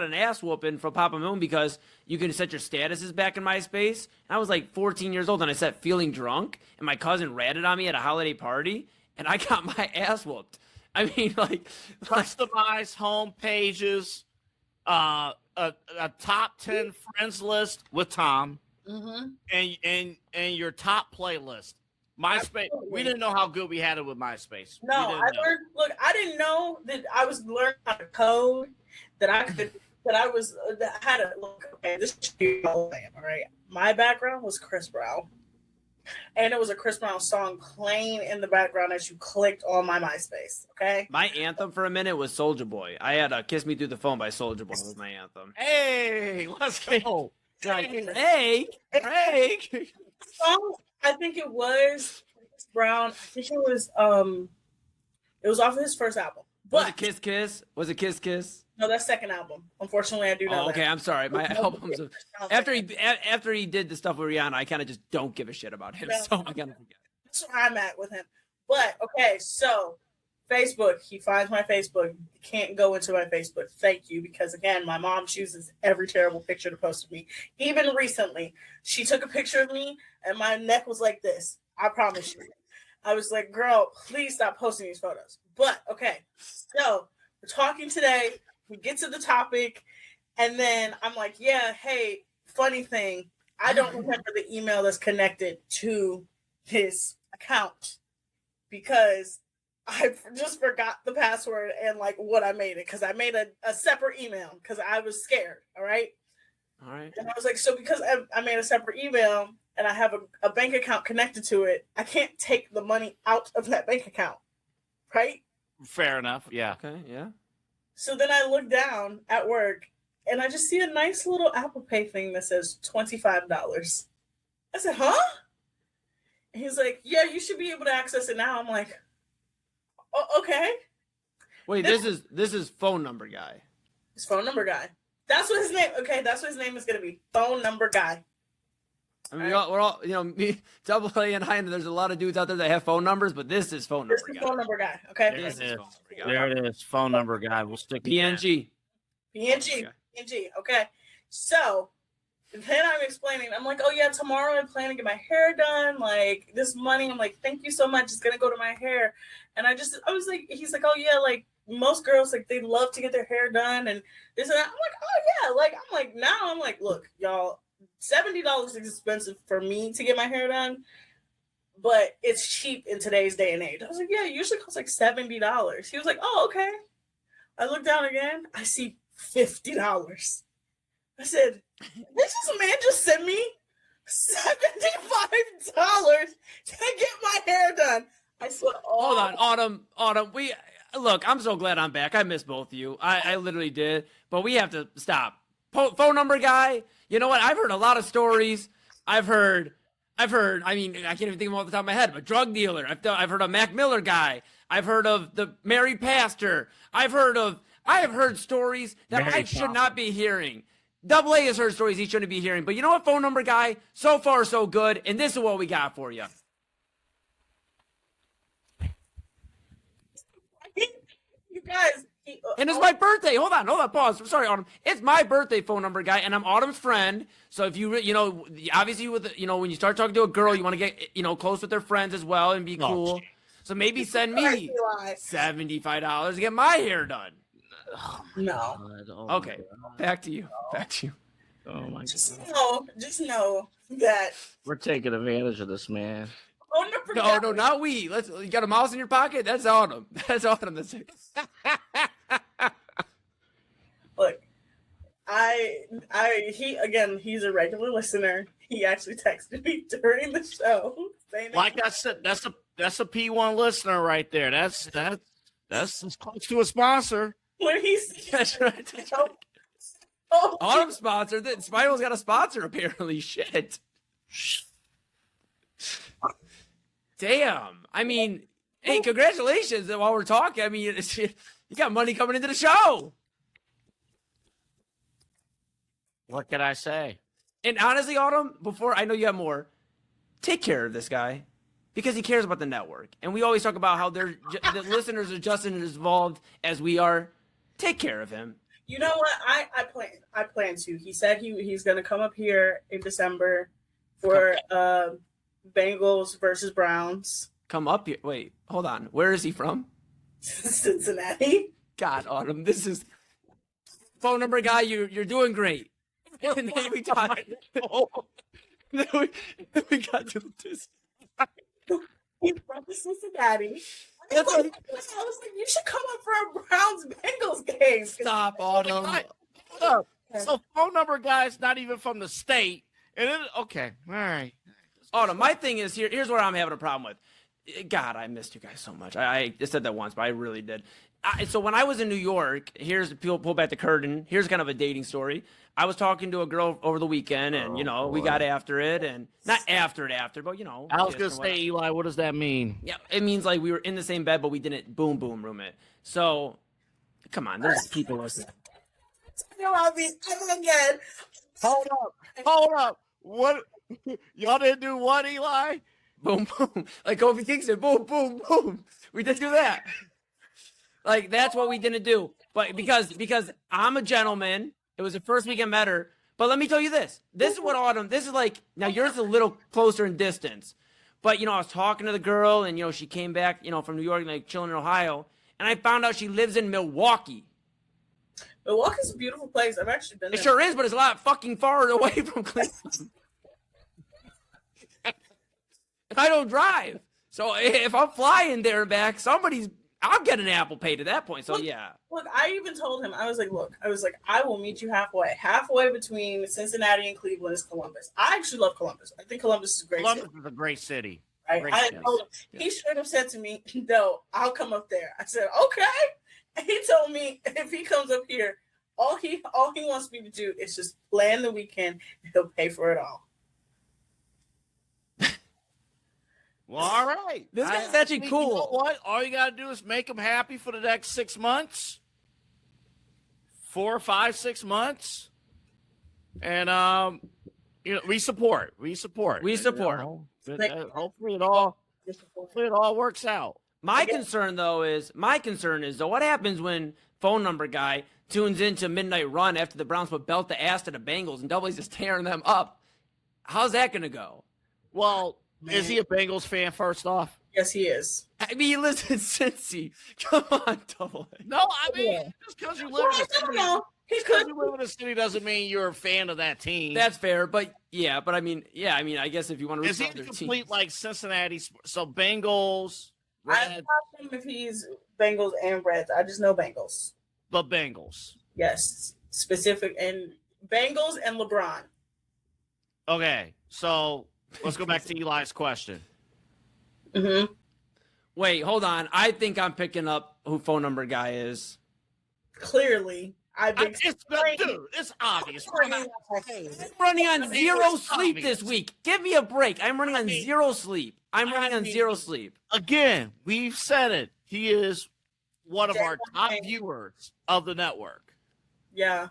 an ass whooping from Papa Moon because you can set your statuses back in MySpace. I was like 14 years old and I set feeling drunk, and my cousin ratted on me at a holiday party, and I got my ass whooped. I mean, like Customized home pages, a top 10 friends list with Tom, and your top playlist. MySpace. Absolutely. We didn't know how good we had it with MySpace. No, I didn't know that I was learning how to code. That I had a look. Okay, this is all I am. All right, my background was Chris Brown, and it was a Chris Brown song playing in the background as you clicked on my MySpace. Okay, my anthem for a minute was Soulja Boy. I had "Kiss Me Through the Phone" by Soulja Boy was my anthem. Hey, let's go. Hey. Song, I think it was Chris Brown. I think it was off of his first album. But was it Kiss Kiss? Was it Kiss Kiss? No, that's second album. Unfortunately, I do know. Okay, I'm sorry. My albums after he did the stuff with Rihanna, I kind of just don't give a shit about him. So I kind of forget. That's where I'm at with him. But okay, so Facebook, he finds my Facebook. You can't go into my Facebook. Thank you, because again, my mom chooses every terrible picture to post of me. Even recently, she took a picture of me and my neck was like this. I promise you. I was like, girl, please stop posting these photos. But okay, so we're talking today. We get to the topic, and then I'm like, yeah, hey, funny thing, I don't remember the email that's connected to his account because I just forgot the password and like what I made it, because I made a separate email because I was scared. All right. And I was like, so because I made a separate email and I have a bank account connected to it, I can't take the money out of that bank account. Right? Fair enough. Yeah. Okay. Yeah. So then I look down at work and I just see a nice little Apple Pay thing that says $25. I said, huh? And he's like, yeah, you should be able to access it now. I'm like, oh, okay. Wait, this is phone number guy. His phone number guy. That's what his name. Okay, that's what his name is gonna be. Phone number guy. I mean, we're all, me, Double A and I, and there's a lot of dudes out there that have phone numbers, but this is phone number guy. Phone number guy. Okay. There it is. Phone number guy. We'll stick PNG. PNG. Okay. So then I'm explaining. I'm like, oh yeah, tomorrow I'm planning to get my hair done. Like this money. I'm like, thank you so much. It's gonna go to my hair. And I was like, he's like, oh yeah, like most girls, like they love to get their hair done and this and that. I'm like, oh yeah, like I'm like, look, y'all, $70 is expensive for me to get my hair done, but it's cheap in today's day and age. I was like, yeah, it usually costs like $70. He was like, oh, okay. I look down again, I see $50. I said, this is a man just sent me $75 to get my hair done. I said, oh. Hold on, Autumn. Look, I'm so glad I'm back. I miss both of you. I literally did, but we have to stop. Phone number guy. You know what? I've heard a lot of stories. I've heard. I mean, I can't even think of them off the top of my head. But drug dealer. I've heard of Mac Miller guy. I've heard of the married pastor. I have heard stories that I should not be hearing. Double A has heard stories he shouldn't be hearing. But you know what, phone number guy? So far, so good. And this is what we got for you. You guys. And it's my birthday. Hold on, pause. I'm sorry, Autumn. It's my birthday, phone number guy, and I'm Autumn's friend. So if you obviously when you start talking to a girl, you want to get, close with their friends as well and be cool. So maybe send me $75 to get my hair done. No. Okay, back to you. Oh my God. Just know that we're taking advantage of this, man. No, not we. You got a mouse in your pocket? That's Autumn. That's Autumn. That's it. Look, he's a regular listener. He actually texted me during the show. Like I said, that's a P1 listener right there. That's as close to a sponsor. When that's right. Autumn sponsored. Spiral's got a sponsor apparently. Shit. Damn. I mean, hey, congratulations while we're talking. I mean, you got money coming into the show. What can I say? And honestly, Autumn, before I know you have more, take care of this guy because he cares about the network. And we always talk about how the listeners are just as involved as we are. Take care of him. You know what? I plan to. He said he's going to come up here in December for Bengals versus Browns. Come up here. Wait, hold on. Where is he from? Cincinnati. God, Autumn, this is phone number guy. You're doing great. And then we talk. then we got to this. He's from Cincinnati. I was like, you should come up for a Browns Bengals game. Stop, Autumn. So phone number guy's not even from the state. And then, okay, all right. Autumn, my thing is here's what I'm having a problem with. God, I missed you guys so much. I said that once, but I really did. So when I was in New York, here's pull back the curtain. Here's kind of a dating story. I was talking to a girl over the weekend, and we got after it, and not after, but I was gonna say, Eli, what does that mean? Yeah, it means like we were in the same bed, but we didn't boom room it. So, come on, there's people listening. Again. Hold up. What? Y'all didn't do what, Eli? Boom, boom. Like Kofi Kingston, boom, boom, boom. We didn't do that. Like, that's what we didn't do. But because I'm a gentleman, it was the first weekend met her. But let me tell you this. This is what Autumn, this is like, now yours is a little closer in distance. But, I was talking to the girl, and, she came back, from New York, like, chilling in Ohio. And I found out she lives in Milwaukee. Milwaukee's a beautiful place. I've actually been there. It sure is, but it's a lot fucking far away from Cleveland. And I don't drive. So if I'm flying there and back, I'll get an Apple Pay to that point. So, yeah. Look, I even told him, I was like, I will meet you halfway. Halfway between Cincinnati and Cleveland is Columbus. I actually love Columbus. I think Columbus is a great Columbus city. is a great city. Right? Great I city. told him, he should have said to me, no, I'll come up there. I said, okay. And he told me if he comes up here, all he wants me to do is just plan the weekend and he'll pay for it all. Well, all right. This guy's actually cool. You know what? All you got to do is make him happy for the next 6 months. 4, 5, 6 months. And, we support. Hopefully it all works out. My concern is what happens when phone number guy tunes into Midnight Run after the Browns put belt to ass to the Bengals and Doubly's just tearing them up. How's that going to go? Well, is he a Bengals fan first off? Yes, he is. I mean, listen, Cincy. Come on, Double. No, I mean, just because you live in a city doesn't mean you're a fan of that team. That's fair, but I mean, I guess if you want to is he their complete teams. like Cincinnati? So Bengals, I Reds, don't know if he's Bengals and Reds. I just know Bengals. but Bengals. Yes, specific and Bengals and LeBron. Okay, so let's go back to Eli's question. Mm-hmm. Wait, hold on. I think I'm picking up who phone number guy is. Clearly, It's obvious. I'm running on zero sleep this week. Give me a break. I'm running on zero sleep. Zero sleep. Again, we've said it. He is one of our top viewers of the network. Yeah.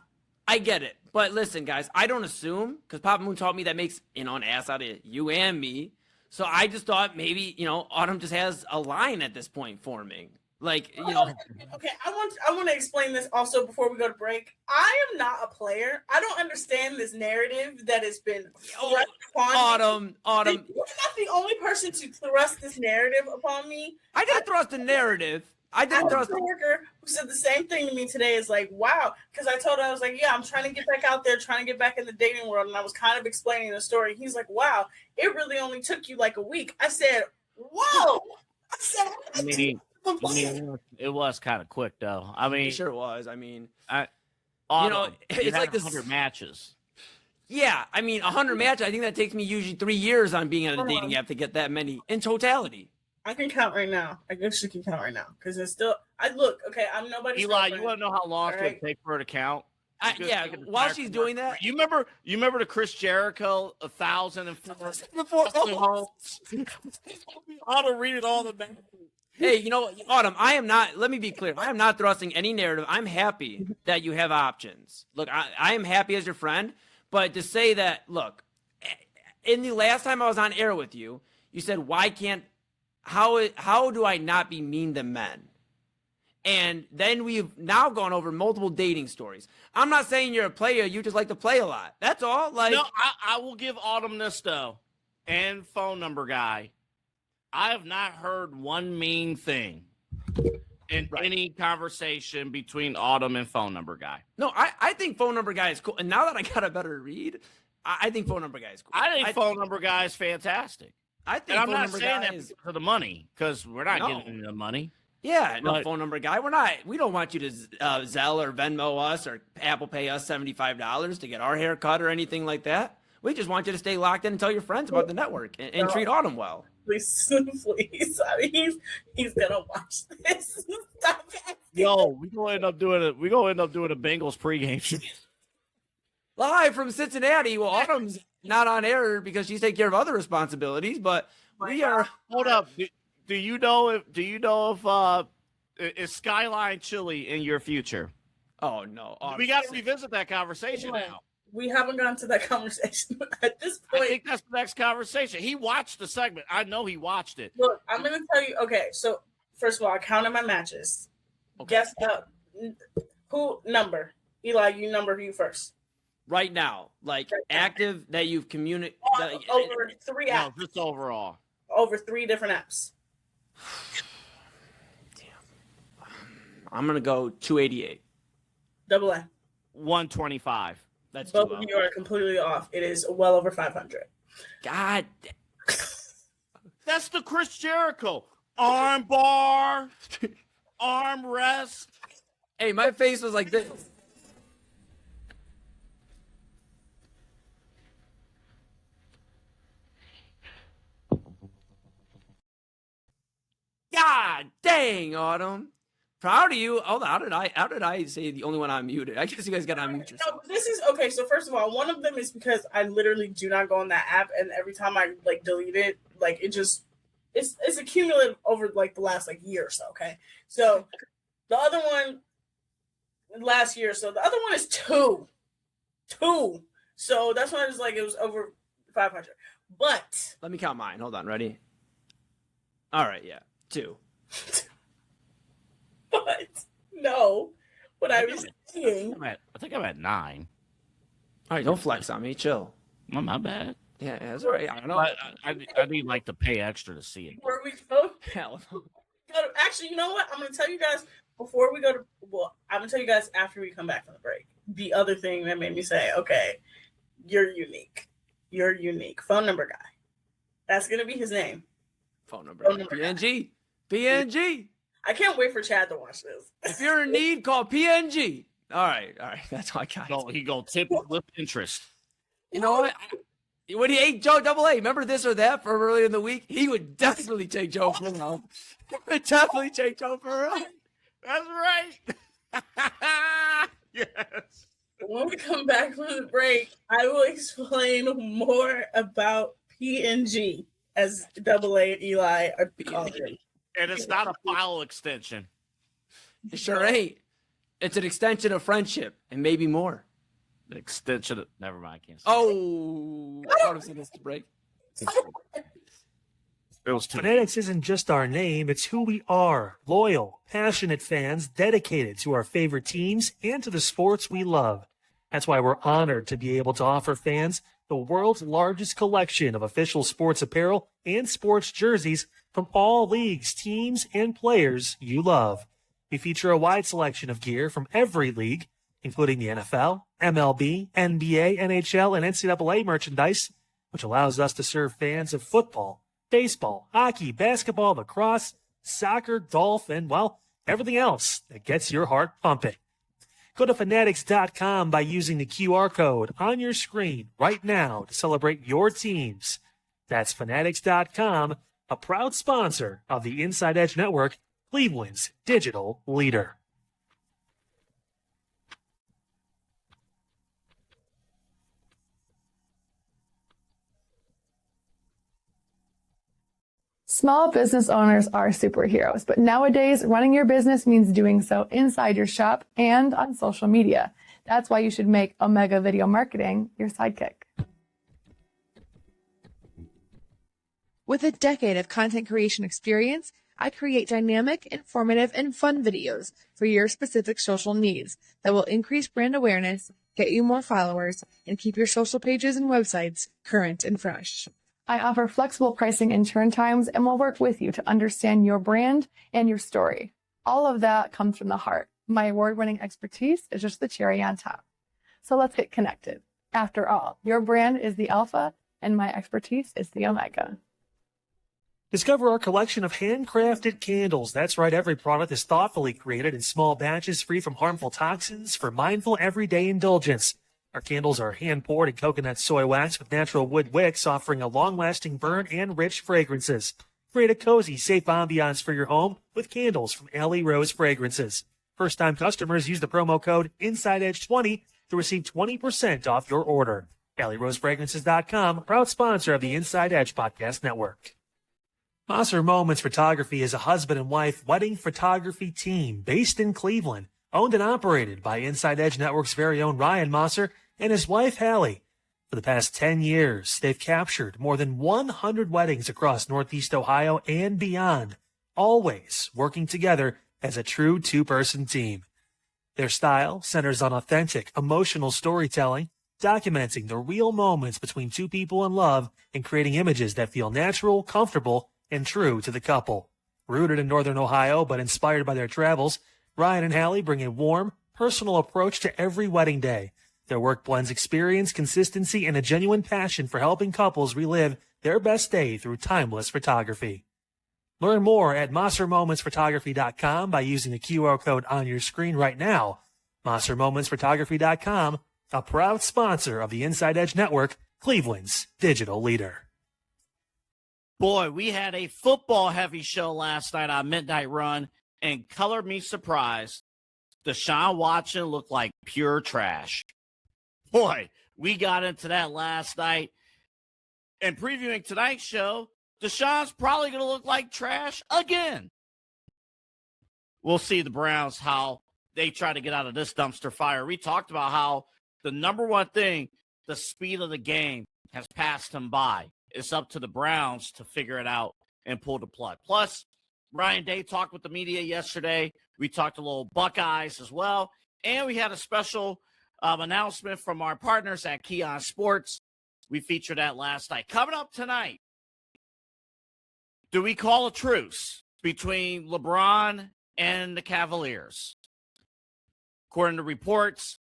I get it. But listen, guys, I don't assume, because Papa Moon taught me that makes, an ass out of you and me. So I just thought maybe, Autumn just has a line at this point forming. Like, Okay, I want to explain this also before we go to break. I am not a player. I don't understand this narrative that has been thrust upon me. Autumn. You're not the only person to thrust this narrative upon me. I didn't thrust the narrative. I had a coworker who said the same thing to me today. Is like, wow, because I told her, I was like, yeah, I'm trying to get back out there, trying to get back in the dating world, and I was kind of explaining the story. He's like, wow, it really only took you like a week. I said, whoa. I said, I mean, it was kind of quick though. I mean, it sure was. I mean, it's like this 100 matches. Yeah, I mean, 100 matches. I think that takes me usually 3 years on being on a dating app to get that many in totality. I can count right now. I actually can count right now because it's still. I'm nobody. Eli, you want to know how long it would take for her to count? Yeah, while she's doing that, you remember the Chris Jericho 1,004 homes. Ought to read it all the back. hey, you know, Autumn, I am not, let me be clear. I am not thrusting any narrative. I'm happy that you have options. Look, I am happy as your friend, but to say that, look, in the last time I was on air with you, you said, how do I not be mean to men? And then we've now gone over multiple dating stories. I'm not saying you're a player. You just like to play a lot. That's all. Like, No, I will give Autumn this, though, and phone number guy. I have not heard one mean thing in any conversation between Autumn and phone number guy. no, I think phone number guy is cool. And now that I got a better read, I think phone number guy is cool. I think phone number guy is fantastic. I think And I'm phone not number saying guy that is. for the money, because we're not No. getting any of the money. Yeah, no But- phone number guy. We don't want you to Zelle or Venmo us or Apple Pay us $75 to get our hair cut or anything like that. We just want you to stay locked in and tell your friends about the network and treat Autumn well. Please. I mean, he's gonna watch this. Stop asking. Yo, we're gonna end up doing a Bengals pregame show. Live from Cincinnati. Well, Autumn's not on air because she's taking care of other responsibilities, but we are. Hold up. Do you know if is Skyline Chili in your future? Oh no, We got to revisit that conversation now. We haven't gotten to that conversation at this I point. think that's the next conversation. He watched the segment. I know he watched it. Look, I'm gonna tell you. Okay, so first of all, I counted my matches. Okay. Guess who number? Eli, you number you first. Right now, like active that you've communicated. Over three No, apps. just overall. Over 3 different apps. I'm gonna go 288. Double A. 125. That's too Both low. of you are completely off. It is well over 500. God, That's the Chris Jericho arm bar, arm rest. hey, my face was like this. God dang, Autumn. Proud of you. Hold on, how did I say the only one I'm muted? I guess you guys got to unmute yourself. No, this is okay. So first of all, one of them is because I literally do not go on that app, and every time I like delete it, like it just it's accumulated over like the last like year or so. Okay, so the other one last year, so the other one is two. So that's why I was like it was over 500. But Let me count mine. Hold on, ready? All right, yeah. 2. no, what I was saying. I think I'm at 9. All right, don't flex on me. Chill. Well, my bad. Yeah, that's all right. I don't know. I need like to pay extra to see it. Before we go, Hell no. actually, you know what? I'm gonna tell you guys before we go to. Well, I'm gonna tell you guys after we come back from the break. The other thing that made me say, okay, you're unique. You're unique. Phone number guy. That's gonna be his name. Phone number. Phone number. PNG. PNG. I can't wait for Chad to watch this. If you're in need, call PNG. All right. That's all I got. He go tip with interest. You know what? When he ate Joe Double A, remember this or that from earlier in the week? He would definitely take Joe Burrow. He would definitely take Joe Burrow. That's right. Yes. When we come back from the break, I will explain more about PNG as Double A and Eli are calling it. And it's not a file extension. It sure ain't. It's an extension of friendship and maybe more. The extension of, never mind. I can't say Oh, I thought it was in this break. it was too. Fanatics isn't just our name, it's who we are. Loyal, passionate fans dedicated to our favorite teams and to the sports we love. That's why we're honored to be able to offer fans the world's largest collection of official sports apparel and sports jerseys from all leagues, teams, and players you love. We feature a wide selection of gear from every league, including the NFL, MLB, NBA, NHL, and NCAA merchandise, which allows us to serve fans of football, baseball, hockey, basketball, lacrosse, soccer, golf, and, well, everything else that gets your heart pumping. Go to fanatics.com by using the QR code on your screen right now to celebrate your teams. That's fanatics.com, a proud sponsor of the Inside Edge Network, Cleveland's digital leader. Small business owners are superheroes, but nowadays running your business means doing so inside your shop and on social media. That's why you should make Omega Video Marketing your sidekick. With a decade of content creation experience, I create dynamic, informative, and fun videos for your specific social needs that will increase brand awareness, get you more followers, and keep your social pages and websites current and fresh. I offer flexible pricing and turn times and will work with you to understand your brand and your story. All of that comes from the heart. My award-winning expertise is just the cherry on top. So let's get connected. After all, your brand is the alpha and my expertise is the omega. Discover our collection of handcrafted candles. That's right, every product is thoughtfully created in small batches free from harmful toxins for mindful everyday indulgence. Our candles are hand-poured in coconut soy wax with natural wood wicks, offering a long-lasting burn and rich fragrances. Create a cozy, safe ambiance for your home with candles from Alley Rose Fragrances. First-time customers use the promo code InsideEdge20 to receive 20% off your order. AlleyRoseFragrances.com, proud sponsor of the Inside Edge Podcast Network. Mosser Moments Photography is a husband and wife wedding photography team based in Cleveland, owned and operated by Inside Edge Network's very own Ryan Mosser and his wife, Hallie. For the past 10 years, they've captured more than 100 weddings across Northeast Ohio and beyond, always working together as a true two-person team. Their style centers on authentic, emotional storytelling, documenting the real moments between two people in love and creating images that feel natural, comfortable, and true to the couple. Rooted in Northern Ohio but inspired by their travels, Ryan and Hallie bring a warm, personal approach to every wedding day. Their work blends experience, consistency, and a genuine passion for helping couples relive their best day through timeless photography. Learn more at MosserMomentsPhotography.com by using the QR code on your screen right now. MosserMomentsPhotography.com, a proud sponsor of the Inside Edge Network, Cleveland's digital leader. Boy, we had a football-heavy show last night on Midnight Run, and color me surprised, Deshaun Watson looked like pure trash. Boy, we got into that last night. And previewing tonight's show, Deshaun's probably going to look like trash again. We'll see the Browns, how they try to get out of this dumpster fire. We talked about how the number one thing, the speed of the game, has passed them by. It's up to the Browns to figure it out and pull the plug. Plus, Ryan Day talked with the media yesterday. We talked a little Buckeyes as well. And we had a special announcement from our partners at Keon Sports. We featured that last night. Coming up tonight, do we call a truce between LeBron and the Cavaliers? According to reports,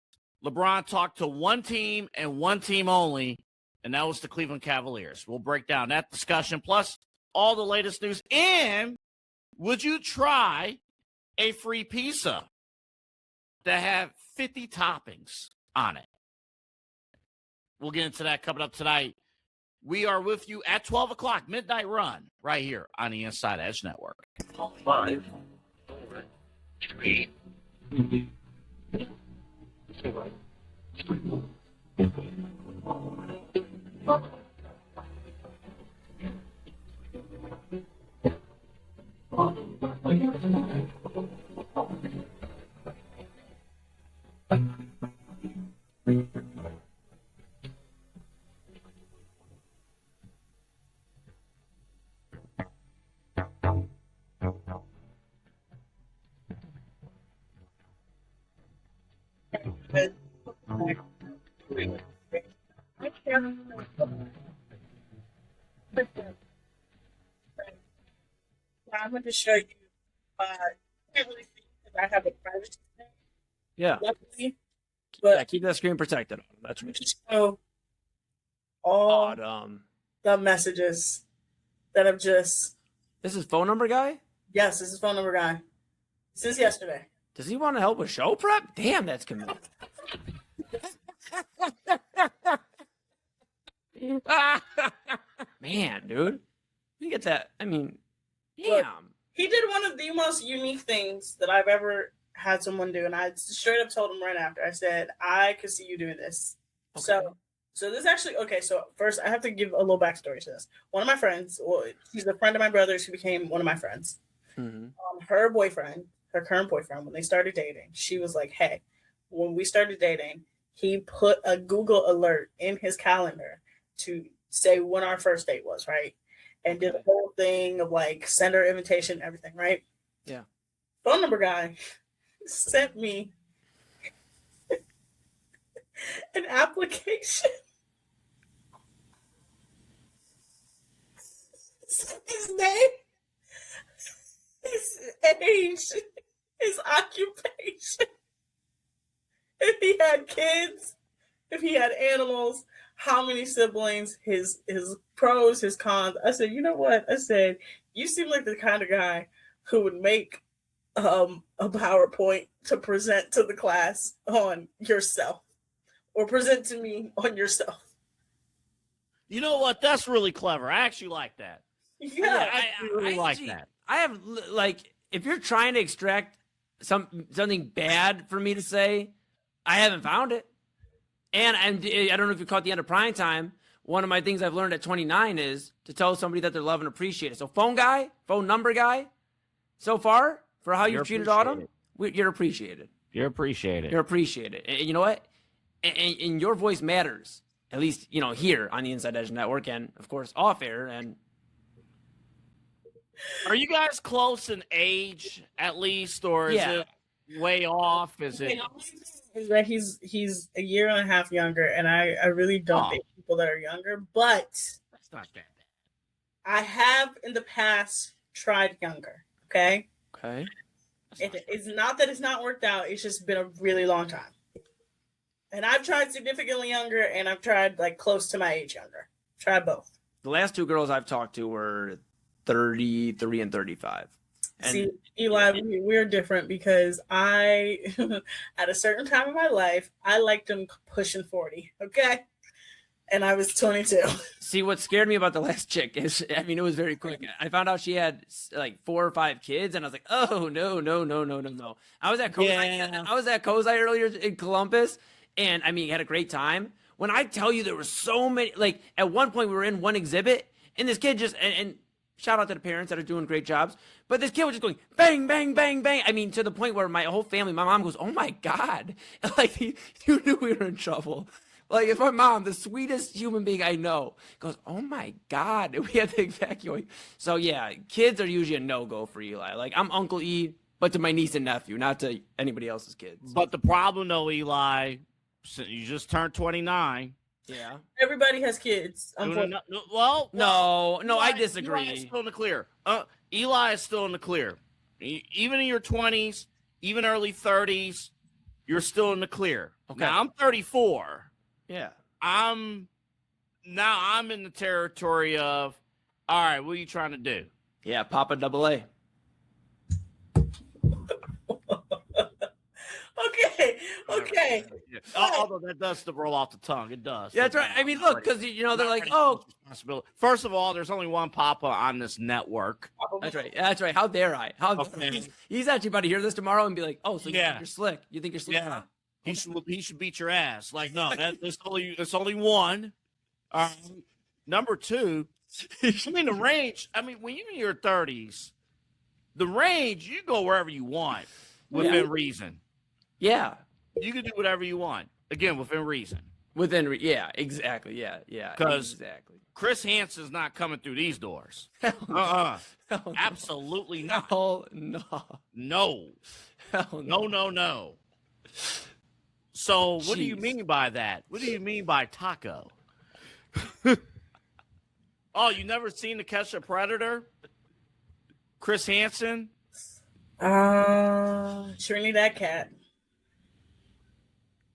LeBron talked to one team and one team only, and that was the Cleveland Cavaliers. We'll break down that discussion, plus all the latest news. And would you try a free pizza that have 50 toppings on it? We'll get into that coming up tonight. We are with you at 12 o'clock, Midnight Run, right here on the Inside Edge Network. 5, 4, 3, 2, 1. I'm going to show you. I can't really see because I have a privacy thing. Yeah. Luckily, but Yeah, keep that screen protected. That's I'm what just show all Autumn. the messages that have just. This is phone number guy? Yes, this is phone number guy. Since yesterday. Does he want to help with show prep? Damn, that's convenient. Man, dude. You get that. I mean, damn. Look, he did one of the most unique things that I've ever had someone do. And I straight up told him right after. I said, I could see you doing this. Okay. So this actually okay. So first, I have to give a little backstory to this. One of my friends, well, he's a friend of my brother's who became one of my friends. Mm-hmm. Her boyfriend, her current boyfriend, when they started dating, she was like, "Hey, when we started dating, he put a Google alert in his calendar to say when our first date was, right? And did the whole thing of like send her invitation, everything, right? Yeah. Phone number guy sent me an application." His name, his age, his occupation, if he had kids, if he had animals, how many siblings, his pros, his cons. I said, you know what? I said, you seem like the kind of guy who would make a PowerPoint to present to the class on yourself, or present to me on yourself. You know what? That's really clever. I actually like that. Yeah, I really like actually- that. I have like, if you're trying to extract something bad for me to say, I haven't found it. And I don't know if you caught the end of prime time. One of my things I've learned at 29 is to tell somebody that they're loved and appreciated. So phone number guy, so far for how you've treated Autumn, you're appreciated. You're appreciated. You're appreciated. And you know what? And your voice matters. At least, here on the Inside Edge Network and, of course, off air. And are you guys close in age, at least, or is it way off? Is it? Is that he's a year and a half younger, and I really don't date people that are younger, but That's not that bad. I have in the past tried younger. Okay. Okay. It's not that it's not worked out. It's just been a really long time. And I've tried significantly younger, and I've tried like close to my age younger. Tried both. The last two girls I've talked to were 33 and 35. And see, Eli, we're different because I, at a certain time in my life, I liked them pushing 40. Okay. And I was 22. See, what scared me about the last chick is, it was very quick. I found out she had like 4 or 5 kids, and I was like, oh, no. I was at Kozai earlier in Columbus, and had a great time. When I tell you there were so many, like at one point we were in one exhibit, and this kid just, and shout out to the parents that are doing great jobs, but this kid was just going bang, bang, bang, bang. To the point where my whole family, my mom goes, oh my God. Like, you knew we were in trouble. Like, if my mom, the sweetest human being I know, goes, oh my God, and we had to evacuate. So yeah, kids are usually a no-go for Eli. Like, I'm Uncle E, but to my niece and nephew, not to anybody else's kids. But the problem though, Eli, you just turned 29. Yeah. Everybody has kids. No, I disagree. Eli is still in the clear. Eli is still in the clear. Even in your 20s, even early 30s, you're still in the clear. Okay. Now I'm 34. Yeah. I'm in the territory of, all right, what are you trying to do? Yeah, Papa Double A. Okay. Although that does roll off the tongue. It does. Yeah, that's right. Look, because, they're like, oh. First of all, there's only one Papa on this network. That's right. How dare I? He's actually about to hear this tomorrow and be like, oh, so you think you're slick. You think you're slick? Yeah. He should beat your ass. Like, no, there's only one. Number two, the range, when you're in your 30s, the range, you go wherever you want within reason. Yeah. You can do whatever you want. Again, within reason. Yeah, exactly. Yeah. Because exactly. Chris Hansen's not coming through these doors. Absolutely not. No. No. So what do you mean by that? What do you mean by taco? Oh, you never seen To Catch a Predator? Chris Hansen? Trinidad Cat.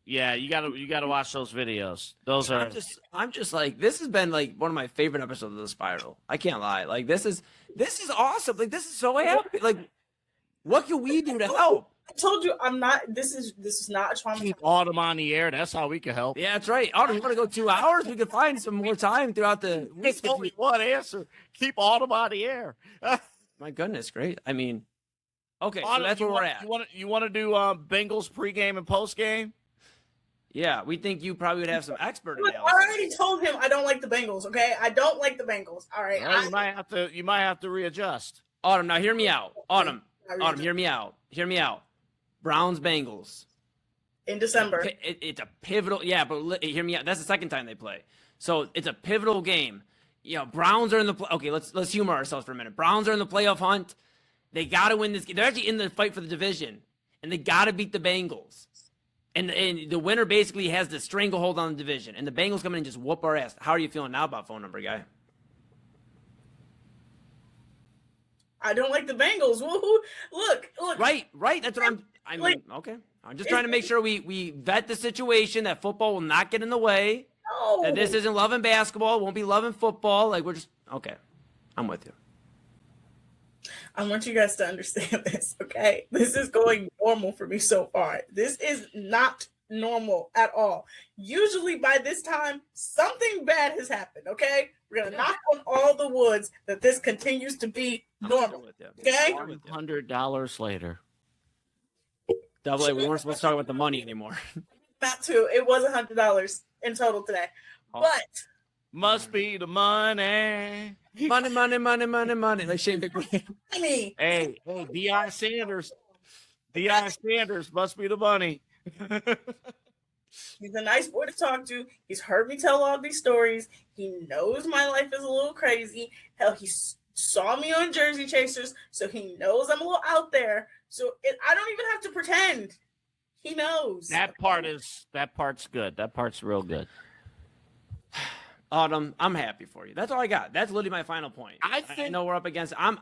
Yeah, you gotta watch those videos. Those are. I'm just like, this has been like one of my favorite episodes of The Spiral. I can't lie. Like, this is awesome. Like, this is so happy. Like, what can we do to help? I told you I'm not. This is not a trauma. Keep Autumn on the air. That's how we can help. Yeah, that's right. Autumn, you want to go 2 hours? We could find some more time throughout the week. It's only one answer. Keep Autumn on the air. My goodness, great. Okay, Autumn, so that's where we're at. You want to do Bengals pregame and postgame? Yeah, we think you probably would have some expert Look, I analysis. already told him I don't like the Bengals. Okay, I don't like the Bengals. All right, Well, you might have to readjust. Autumn, now hear me out. Autumn, I hear me out. Hear me out. Browns Bengals. in December. It's a pivotal. Yeah, but hear me out. That's the second time they play, so it's a pivotal game. You know, Browns are in the okay. Let's humor ourselves for a minute. Browns are in the playoff hunt. They got to win this game. They're actually in the fight for the division, and they got to beat the Bengals. And the winner basically has the stranglehold on the division, and the Bengals come in and just whoop our ass. How are you feeling now about phone number guy? I don't like the Bengals. Woohoo! Look. Right. That's what okay. I'm just trying to make sure we vet the situation, that football will not get in the way. No. That this isn't loving basketball, won't be loving football. Like we're just okay. I'm with you. I want you guys to understand this, okay? This is going normal for me so far. This is not normal at all. Usually by this time, something bad has happened, okay? We're going to knock on all the woods that this continues to be normal, okay? $100 later. Double A, we weren't supposed to talk about the money anymore. Not too. It was $100 in total today. But must be the money. Money. Like Shane McMahon. money. Hey, D.I. Sanders. D.I. Sanders must be the money. He's a nice boy to talk to. He's heard me tell all these stories. He knows my life is a little crazy. Hell, he saw me on Jersey Chasers, so he knows I'm a little out there. So I don't even have to pretend. He knows. That part's good. That part's real good. Autumn, I'm happy for you. That's all I got. That's literally my final point. I know we're up against it. I'm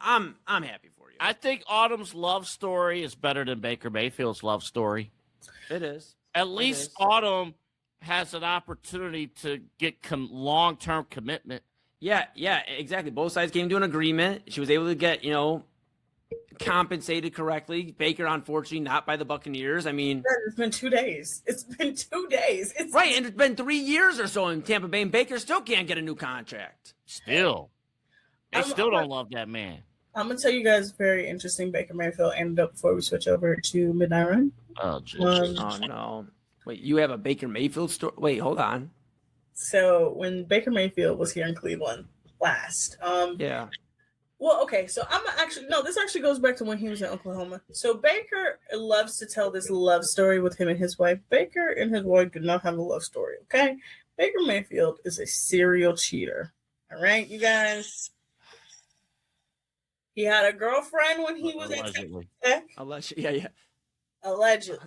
happy for you. I think Autumn's love story is better than Baker Mayfield's love story. It is. At least Autumn has an opportunity to get long-term commitment. Yeah, exactly. Both sides came to an agreement. She was able to get, compensated correctly. Baker, unfortunately, not by the Buccaneers. I mean, it's been 2 days. It's right, and it's been 3 years or so in Tampa Bay, and Baker still can't get a new contract. They still don't love that man. I'm gonna tell you guys a very interesting Baker Mayfield anecdote before we switch over to Midnight Run. Oh, oh no! Wait, you have a Baker Mayfield story? Wait, hold on. So when Baker Mayfield was here in Cleveland last, yeah. Well, okay, so this actually goes back to when he was in Oklahoma. So Baker loves to tell this love story with him and his wife. Baker and his wife do not have a love story, okay? Baker Mayfield is a serial cheater. All right, you guys. He had a girlfriend when he was allegedly. Yeah. Alleged. He Allegedly.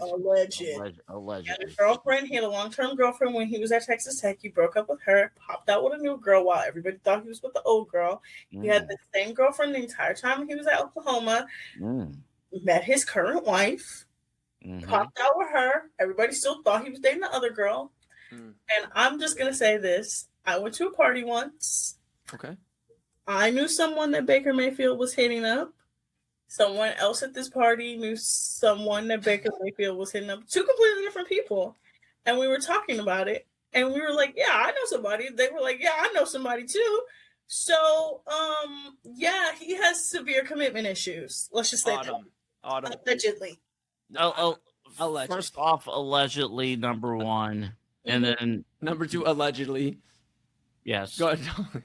had a girlfriend. He had a long-term girlfriend when he was at Texas Tech. He broke up with her, popped out with a new girl while everybody thought he was with the old girl. He had the same girlfriend the entire time he was at Oklahoma. Met his current wife, popped out with her. Everybody still thought he was dating the other girl. And I'm just going to say this. I went to a party once. Okay. I knew someone that Baker Mayfield was hitting up. Someone else at this party knew someone that Baker Mayfield was hitting up. Two completely different people. And we were talking about it. And we were like, yeah, I know somebody. They were like, yeah, I know somebody too. So, yeah, he has severe commitment issues. Let's just say Autumn. Allegedly. First off, allegedly, number one. And then number two, allegedly. Yes. Go ahead.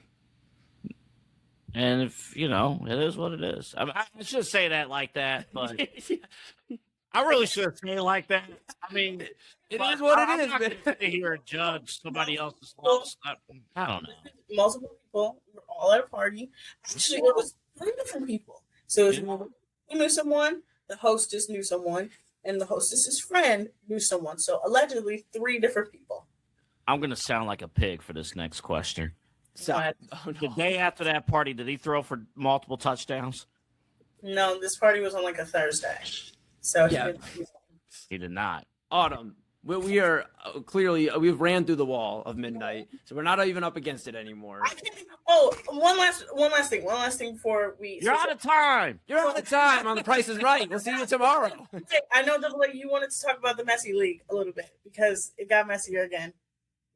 And if, it is what it is. I should say that like that, but I really shouldn't say it like that. I mean, it is what it is, man. I'm not here and judge somebody else's loss. I don't know. Multiple people were all at a party. Actually, it was 3 different people. So who knew someone, the hostess knew someone, and the hostess's friend knew someone. So allegedly 3 different people. I'm going to sound like a pig for this next question. So, the day after that party, did he throw for multiple touchdowns? No, this party was on like a Thursday. So yeah. He did not. Autumn, we are clearly, we've ran through the wall of midnight, so we're not even up against it anymore. One last thing before we. You're out of time. You're out of time on The Price is Right. We'll see you tomorrow. I know, Double A, you wanted to talk about the messy league a little bit because it got messier again.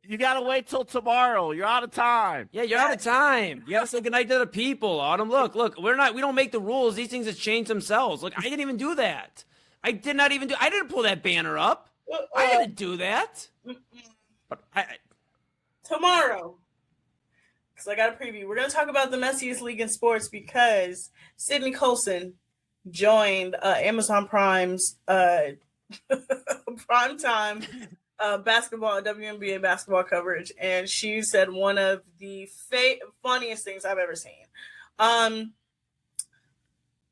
You got to wait till tomorrow. You're out of time. Yeah, you're out of time. You got to say goodnight to the people, Autumn. Look, we don't make the rules. These things have changed themselves. Look, I didn't even do that. I didn't pull that banner up. I didn't do that. But Tomorrow, because I got a preview, we're going to talk about the messiest league in sports because Sydney Colson joined Amazon Prime's primetime basketball, WNBA basketball coverage, and she said one of the funniest things I've ever seen.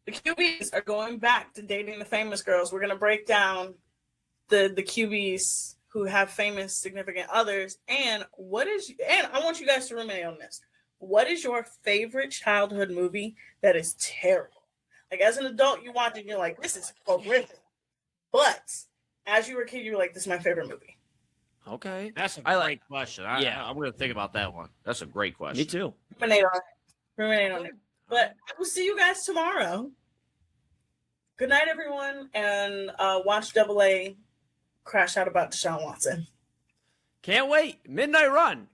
The QBs are going back to dating the famous girls. We're going to break down the QBs who have famous significant others, and I want you guys to ruminate on this. What is your favorite childhood movie that is terrible? Like, as an adult, you watch it and you're like, this is horrific. But as you were a kid, you were like, this is my favorite movie. okay. That's a great question. I'm going to think about that one. That's a great question. Me too. Ruminate on it. But I will see you guys tomorrow. Good night, everyone, and watch AA crash out about Deshaun Watson. Can't wait. Midnight Run.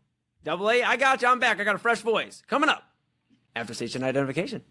AA, I got you. I'm back. I got a fresh voice. Coming up after station identification.